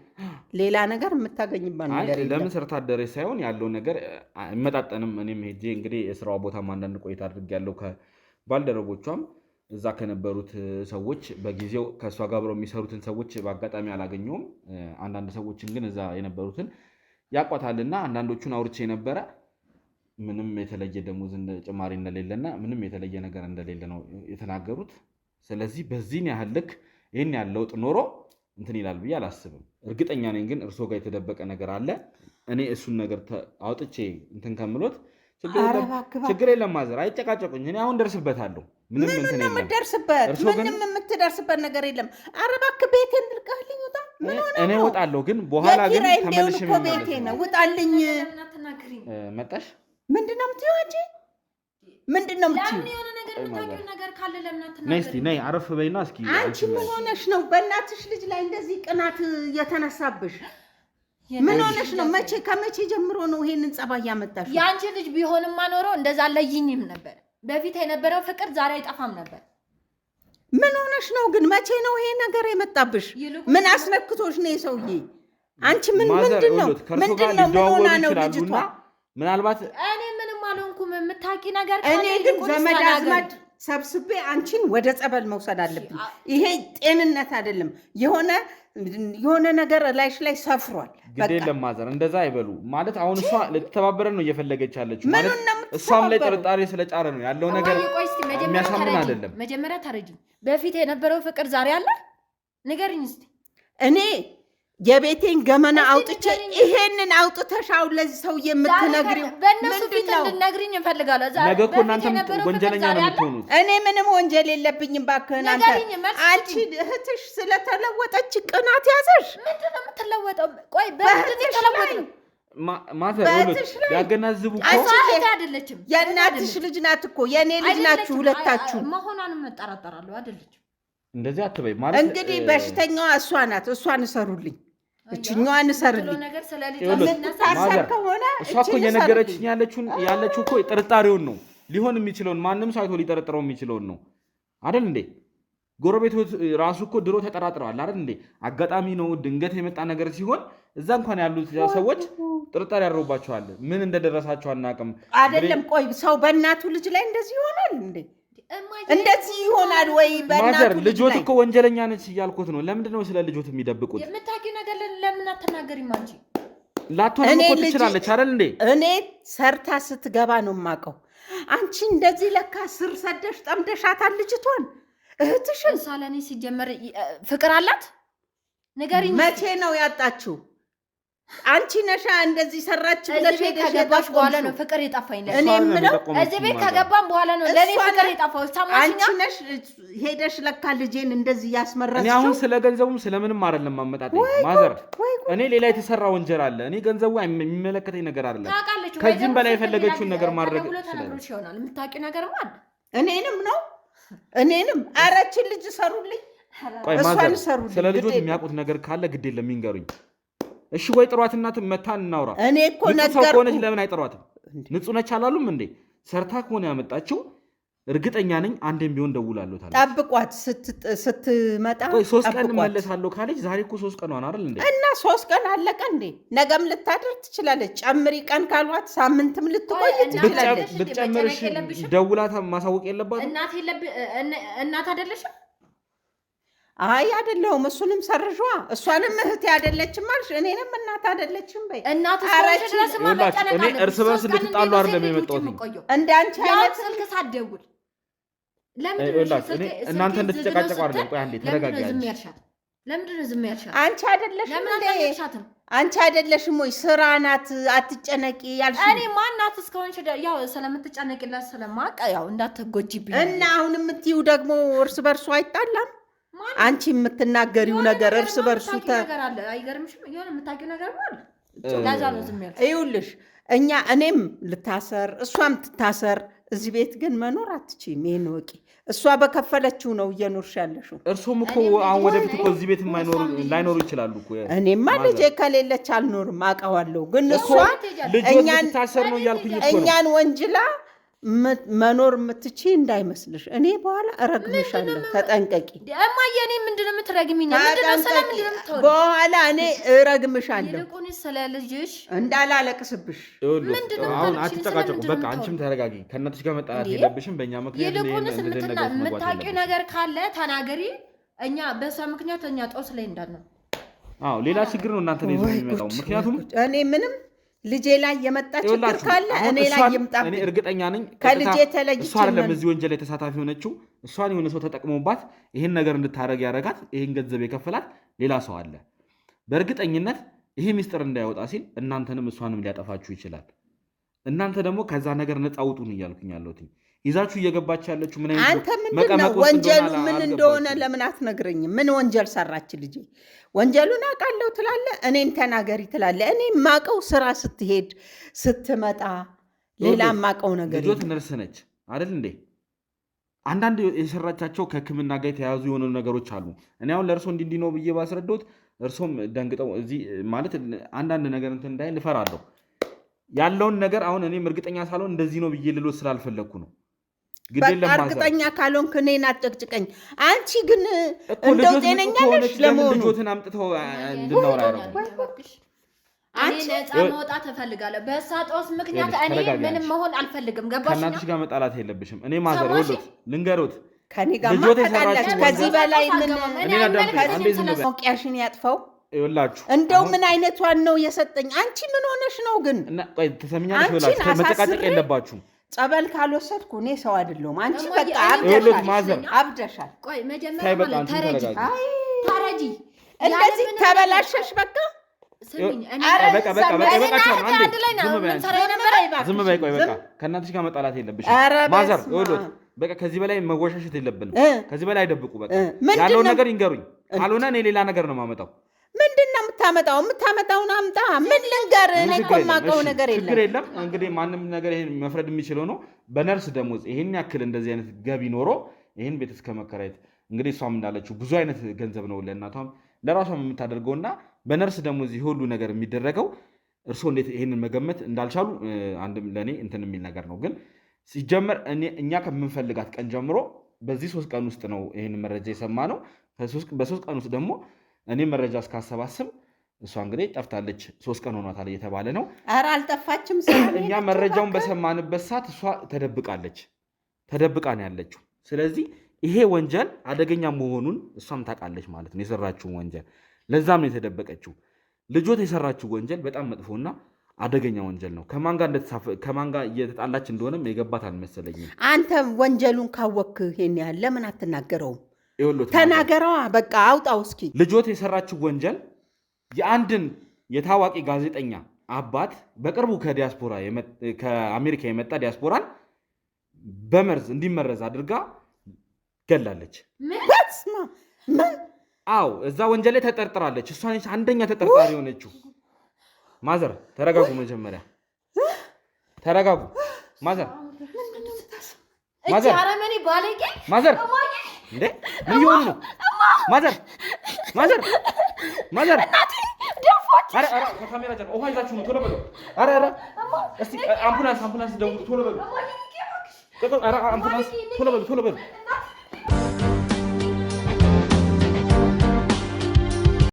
Speaker 4: ሌላ ነገር የምታገኝባት ነገር የለም።
Speaker 3: ለምን ሰርታ አደረች ሳይሆን ያለው ነገር አይመጣጠንም። እኔም ሄጄ እንግዲህ የስራዋ ቦታም አንዳንድ ቆይታ አድርጌያለሁ ከባልደረቦቿም እዛ ከነበሩት ሰዎች በጊዜው ከእሷ ጋር አብረው የሚሰሩትን ሰዎች በአጋጣሚ አላገኘውም። አንዳንድ ሰዎችን ግን እዛ የነበሩትን ያቋታልና አንዳንዶቹን አውርቼ ነበረ። ምንም የተለየ ደሞዝ ጭማሪ እንደሌለና ምንም የተለየ ነገር እንደሌለ ነው የተናገሩት። ስለዚህ በዚህን ያህል ልክ ይህን ያህል ለውጥ ኖሮ እንትን ይላል ብዬ አላስብም። እርግጠኛ ነኝ ግን እርሶ ጋር የተደበቀ ነገር አለ። እኔ እሱን ነገር አውጥቼ እንትን ከምሎት ችግር የለም ማዘር፣ አይጨቃጨቁኝ። እኔ አሁን ደርስበታለሁ። ምንም እንትን የለም።
Speaker 4: ምንም የምትደርስበት ነገር የለም። ኧረ እባክህ ቤቴን ልቀህልኝ ውጣ።
Speaker 3: እኔ እወጣለሁ፣ ግን በኋላ ግን ተመልሼ
Speaker 4: ቤቴ ነው። ውጣልኝ።
Speaker 3: መጣሽ?
Speaker 4: ምንድን ነው የምትይው አንቺ? ምንድን ነው የምትይው?
Speaker 3: ነይ እስኪ ነይ፣ አረፍ በይና እስኪ።
Speaker 4: አንቺ ምን ሆነሽ ነው በእናትሽ ልጅ ላይ እንደዚህ ቅናት የተነሳብሽ? ምን ሆነሽ ነው? ከመቼ ጀምሮ ነው ይሄንን ጸባይ ያመጣሽ?
Speaker 1: የአንቺ ልጅ ቢሆንማ ኖሮ እንደዛ ለይኝም ነበር። በፊት የነበረው ፍቅር ዛሬ አይጠፋም ነበር።
Speaker 4: ምን ሆነሽ ነው ግን? መቼ ነው ይሄ ነገር የመጣብሽ? ምን አስነክቶሽ ነው የሰውዬ? አንቺ ምንድን ነው ምን ሆና ነው ልጅቷ?
Speaker 3: ምናልባት
Speaker 1: እኔ ምንም አልሆንኩም። የምታውቂ ነገር
Speaker 4: እኔ ግን ዘመድ አዝማድ ሰብስቤ አንቺን ወደ ጸበል መውሰድ አለብኝ። ይሄ ጤንነት አይደለም። የሆነ ነገር ላይሽ ላይ ሰፍሯል።
Speaker 3: ግድ የለም ማዘር፣ እንደዛ አይበሉ ማለት። አሁን እሷ ልትተባበረን ነው እየፈለገች ያለችው ማለት እሷም ላይ ጥርጣሬ ስለጫረ ነው ያለው ነገር። የሚያሳምን አይደለም።
Speaker 1: መጀመሪያ ተረጂኝ። በፊት የነበረው ፍቅር ዛሬ አለ? ንገሪኝ እስኪ።
Speaker 4: እኔ የቤቴን ገመና አውጥቼ ይሄንን አውጥተሽ አሁን ለዚህ ሰው የምትነግሪው
Speaker 1: በእነሱ ፊት እንድነግሪኝ እፈልጋለሁ።
Speaker 3: ነገ እኮ እናንተም ወንጀለኛ ነው የምትሆኑት።
Speaker 4: እኔ ምንም ወንጀል የለብኝም እባክህን። አንቺ እህትሽ ስለተለወጠች ቅናት ያዘሽ።
Speaker 1: ምንድን ነው የምትለወጠው? ቆይ በምንድን ነው የተለወጠው?
Speaker 3: ማዘር ያገናዝቡ
Speaker 1: እኮ አይደለችም።
Speaker 4: የእናትሽ ልጅ ናት እኮ የእኔ ልጅ ናችሁ ሁለታችሁ።
Speaker 1: መሆኗንም እጠራጠራለሁ። አይደለችም።
Speaker 3: እንደዚህ አትበይ ማለት
Speaker 4: እንግዲህ በሽተኛዋ እሷ ናት። እሷን እሰሩልኝ፣ እችኛዋን እሰሩልኝ። የምታሰር ከሆነ
Speaker 3: እሷ እኮ እየነገረችኝ ያለችው እኮ ጥርጣሬውን ነው ሊሆን የሚችለውን ማንም ሰው አይቶ ሊጠረጥረው የሚችለውን ነው አይደል እንዴ? ጎረቤቶች ራሱ እኮ ድሮ ተጠራጥረዋል አይደል እንዴ? አጋጣሚ ነው ድንገት የመጣ ነገር ሲሆን እዛ እንኳን ያሉት ሰዎች ጥርጣሬ ያደርባቸዋል። ምን እንደደረሳቸው አናውቅም።
Speaker 4: አይደለም ቆይ ሰው በእናቱ ልጅ ላይ እንደዚህ ይሆናል እንዴ? እንደዚህ ይሆናል ወይ? በእናቱ
Speaker 3: ልጆት እኮ ወንጀለኛ ነች እያልኩት ነው። ለምንድን ነው ስለ ልጆት የሚደብቁት?
Speaker 1: የምታውቂው ነገር ለምን አትናገሪም አንቺ?
Speaker 3: ላትሆን እኮ ትችላለች አይደል እንዴ?
Speaker 4: እኔ ሰርታ ስትገባ ነው የማውቀው። አንቺ እንደዚህ ለካ ስር ሰደሽ ጠምደሻታል ልጅቷን እህትሽን።
Speaker 1: ሳለኔ ሲጀመር ፍቅር አላት? ንገሪኝ።
Speaker 4: መቼ ነው ያጣችው? አንቺ ነሻ እንደዚህ ሰራች ብለሽ
Speaker 1: ከገባሽ በኋላ ነው ፍቅር የጠፋኝ።
Speaker 4: እኔ የምለው
Speaker 1: እዚህ ቤት ከገባን በኋላ ነው ለኔ ፍቅር የጠፋው።
Speaker 4: አንቺ ነሽ ሄደሽ ለካ ልጄን እንደዚህ ያስመረስሽው።
Speaker 3: እኔ አሁን ስለ ገንዘቡም ስለምንም አይደለም ማመጣጥ ማዘር። እኔ ሌላ የተሰራ ወንጀል አለ። እኔ ገንዘቡ የሚመለከተኝ ነገር አይደለም። ከዚህም በላይ የፈለገችውን ነገር ማድረግ
Speaker 1: ስለነግሮሽ ይሆናል። የምታውቂው ነገር ማለት
Speaker 4: እኔንም አረችን ልጅ ሰሩልኝ።
Speaker 3: ቆይ ማዘር ስለ ልጆች የሚያውቁት ነገር ካለ ግድ የለም ይንገሩኝ። እሺ ወይ ጥሯትና መታ እናውራ።
Speaker 4: እኔ እኮ
Speaker 3: ነገርኩ። ሰው ከሆነች ለምን አይጠሯትም? ንጹህ ነች አላሉም እንዴ? ሰርታ ከሆነ ያመጣችው እርግጠኛ ነኝ አንዴም ቢሆን ደውላለሁ ታለች።
Speaker 4: ጠብቋት ስትመጣ።
Speaker 3: ቆይ 3 ቀን መለሳለሁ ካለች ዛሬ እኮ 3 ቀን ሆነ አይደል እንዴ?
Speaker 4: እና 3 ቀን አለቀ እንዴ? ነገም ልታደር ትችላለች። ጨምሪ ቀን ካልዋት ሳምንትም ልትቆይ ትችላለች።
Speaker 3: ብትጨምርሽ ደውላ ማሳወቅ የለባትም?
Speaker 1: እናት አይደለሽም?
Speaker 4: አይ አይደለሁም። እሱንም ሰርዟ። እሷንም እህቴ አይደለችም አልሽ፣ እኔንም እናት አይደለችም በይ።
Speaker 1: እናት ስለሽድረስማ መጨነቅ
Speaker 3: እኔ እርስ በርስ እንድትጣሉ አይደለም የመጣሁት።
Speaker 4: እንዳንቺ አይነት
Speaker 1: ስልክ ሳትደውል
Speaker 3: እናንተ እንድትጨቃጨቁ አይደለም። ቆይ አንዴ ተረጋጊ።
Speaker 1: ለምንድን ነው ዝም ያልሻት?
Speaker 4: አንቺ አይደለሽም ወይ ስራ ናት አትጨነቂ ያልሽ?
Speaker 1: እኔ ማናት እስከሆንሽ ያው ስለምትጨነቂላት ስለማውቅ ያው እንዳትጎጂብኝ
Speaker 4: እና አሁን የምትይው ደግሞ እርስ በርሱ አይጣላም። አንቺ የምትናገሪው ነገር እርስ በርሱ
Speaker 1: ነገር አለ። አይገርምሽም? የሆነ የምታውቂው ነገር አለ። ለዛ ነው ዝም ያልሽ።
Speaker 4: ይኸውልሽ እኔም ልታሰር እሷም ትታሰር፣ እዚህ ቤት ግን መኖር አትችይም። ይሄን ወቂ። እሷ በከፈለችው ነው እየኖርሽ ያለሽው።
Speaker 3: እርሶም እኮ አሁን ወደፊት እኮ እዚህ ቤት ላይኖሩ ይችላሉ እኮ።
Speaker 4: እኔማ ልጄ ከሌለች አልኖርም አውቀዋለሁ። ግን እሷ እኛን ወንጅላ መኖር የምትችይ እንዳይመስልሽ። እኔ በኋላ እረግምሻለሁ፣ ተጠንቀቂ።
Speaker 1: እማዬ እኔ ምንድን ነው የምትረግሚኝ?
Speaker 4: በኋላ እኔ እረግምሻለሁ።
Speaker 1: ይልቁንስ ስለ ልጅሽ
Speaker 4: እንዳላለቅስብሽ።
Speaker 3: አሁን አትጨቃጨቁ፣ በቃ አንቺም ተረጋጊ። ከእናትሽ ጋር መጣላት የለብሽም በእኛ ምክንያት።
Speaker 1: ይልቁንስ የምታውቂው ነገር ካለ ተናገሪ። እኛ በሷ ምክንያት እኛ ጦስ ላይ እንዳልነው።
Speaker 3: አዎ ሌላ ችግር ነው እናንተ ነው የሚመጣው። ምክንያቱም
Speaker 4: እኔ ምንም ልጄ ላይ የመጣ ችግር ካለ እኔ ላይ ይምጣብኝ።
Speaker 3: እኔ እርግጠኛ ነኝ
Speaker 4: ከልጄ ተለይቼ
Speaker 3: እሷ አይደለም እዚህ ወንጀል ላይ ተሳታፊ ሆነችው። እሷን የሆነ ሰው ተጠቅሞባት ይሄን ነገር እንድታረግ ያረጋት፣ ይሄን ገንዘብ የከፈላት ሌላ ሰው አለ። በእርግጠኝነት ይሄ ሚስጥር እንዳይወጣ ሲል እናንተንም እሷንም ሊያጠፋችሁ ይችላል። እናንተ ደግሞ ከዛ ነገር ነፃ ውጡ ነው እያልኩኝ ያለሁት። ይዛችሁ እየገባች ያለችው ምን አይነት
Speaker 4: አንተ ምንድነው ወንጀሉ ምን እንደሆነ ለምን አትነግረኝም? ምን ወንጀል ሰራች ልጄ? ወንጀሉን አውቃለሁ ትላለህ፣ እኔን ተናገሪ ትላለህ። እኔ ማቀው ስራ ስትሄድ ስትመጣ ሌላ ማቀው ነገር
Speaker 3: ልጆት ነርስ ነች አይደል እንዴ? አንዳንድ የሰራቻቸው ከሕክምና ጋር የተያዙ የሆኑ ነገሮች አሉ። እኔ አሁን ለእርሶ እንዲህ ነው ብዬ ባስረዳሁት እርሶም ደንግጠው እዚህ ማለት አንዳንድ ነገር እንትን እንዳይል እፈራለሁ። ያለውን ነገር አሁን እኔም እርግጠኛ ሳልሆን እንደዚህ ነው ብዬ ልሎት ስላልፈለግኩ ነው።
Speaker 4: እርግጠኛ ካልሆንክ እኔን አትጨቅጭቀኝ። አንቺ ግን እንደው ጤነኛ ነሽ ለመሆኑ?
Speaker 3: ልጆትን አምጥተው እንድናወራ ያደረጉ
Speaker 1: እኔ ነፃ መውጣት እፈልጋለሁ። በእሷ ጦስ ምክንያት እኔ ምንም መሆን አልፈልግም። ገባሽ?
Speaker 3: ከእናትሽ ጋር መጣላት የለብሽም። እኔ ማዘር ይኸውልዎት ልንገሮት፣
Speaker 4: ከኔ ጋር ማጣላች ከዚህ በላይ ምን ሞቂያሽን ያጥፈው።
Speaker 3: ይኸውላችሁ
Speaker 4: እንደው ምን አይነቷን ነው የሰጠኝ? አንቺ ምን ሆነሽ ነው ግን?
Speaker 3: ቆይ ተሰሚኛለሽ? ይኸውላችሁ መጨቃጨቅ የለባችሁም።
Speaker 4: ጸበል ካልወሰድኩ እኔ ሰው አይደለሁም። አንቺ በቃ አብደሻል።
Speaker 1: ቆይ መጀመሪያ ተረጂ እንደዚህ
Speaker 4: ተበላሸሽ። በቃ
Speaker 3: ዝም በይ። ቆይ በቃ ከእናትሽ ጋር መጣላት የለብሽም ማዘር። ይኸውልዎት በቃ ከዚህ በላይ መወሻሸት የለብንም። ከዚህ በላይ አይደብቁ። በቃ ያለውን ነገር ይንገሩኝ፣ ካልሆነ እኔ ሌላ ነገር ነው የማመጣው።
Speaker 4: ምንድን ነው የምታመጣው? የምታመጣውን አምጣ። ምን ልንገር? እኔ እኮ የማውቀው ነገር የለም።
Speaker 3: ችግር የለም እንግዲህ ማንም ነገር ይሄን መፍረድ የሚችለው ነው በነርስ ደሞዝ። ይሄን ያክል እንደዚህ አይነት ገቢ ኖሮ ይሄን ቤት እስከ መከራየት እንግዲህ እሷም እንዳለችው ብዙ አይነት ገንዘብ ነው ለእናቷም ለራሷም የምታደርገውና በነርስ ደሞዝ ይሄ ሁሉ ነገር የሚደረገው እርስዎ እንዴት ይሄንን መገመት እንዳልቻሉ አንድም ለእኔ እንትን የሚል ነገር ነው። ግን ሲጀመር እኛ ከምንፈልጋት ቀን ጀምሮ በዚህ 3 ቀን ውስጥ ነው ይሄንን መረጃ የሰማ ነው። በ3 ቀን ውስጥ ደግሞ እኔ መረጃ እስካሰባስብ እሷ እንግዲህ ጠፍታለች። 3 ቀን ሆኗታል እየተባለ ነው።
Speaker 4: ኧረ አልጠፋችም።
Speaker 3: እኛ መረጃውን በሰማንበት ሰዓት እሷ ተደብቃ ነው ያለችው። ስለዚህ ይሄ ወንጀል አደገኛ መሆኑን እሷም ታውቃለች ማለት ነው፣ የሰራችውን ወንጀል። ለዛም ነው የተደበቀችው። ልጆት የሰራችው ወንጀል በጣም መጥፎና አደገኛ ወንጀል ነው። ከማን ጋር እየተጣላች እንደሆነም የገባት አልመሰለኝም።
Speaker 4: አንተ ወንጀሉን ካወቅህ ይሄን ያህል ለምን አትናገረውም? ተናገረዋ፣ በቃ አውጣው እስኪ።
Speaker 3: ልጆት የሰራችው ወንጀል የአንድን የታዋቂ ጋዜጠኛ አባት በቅርቡ ከአሜሪካ የመጣ ዲያስፖራን በመርዝ እንዲመረዝ አድርጋ ገላለች። አዎ እዛ ወንጀል ላይ ተጠርጥራለች። እሷ አንደኛ ተጠርጣሪ የሆነችው። ማዘር ተረጋጉ፣ መጀመሪያ ተረጋጉ። ማዘር እንዴ ምን ይሆን ነው? ማዘር አረ ከካሜራ ጀርባ ውሃ ይዛችሁ ቶሎ በሉ። አረ እስቲ አምቡላንስ ደውሉ ቶሎ በሉ። አረ አምቡላንስ ቶሎ በሉ።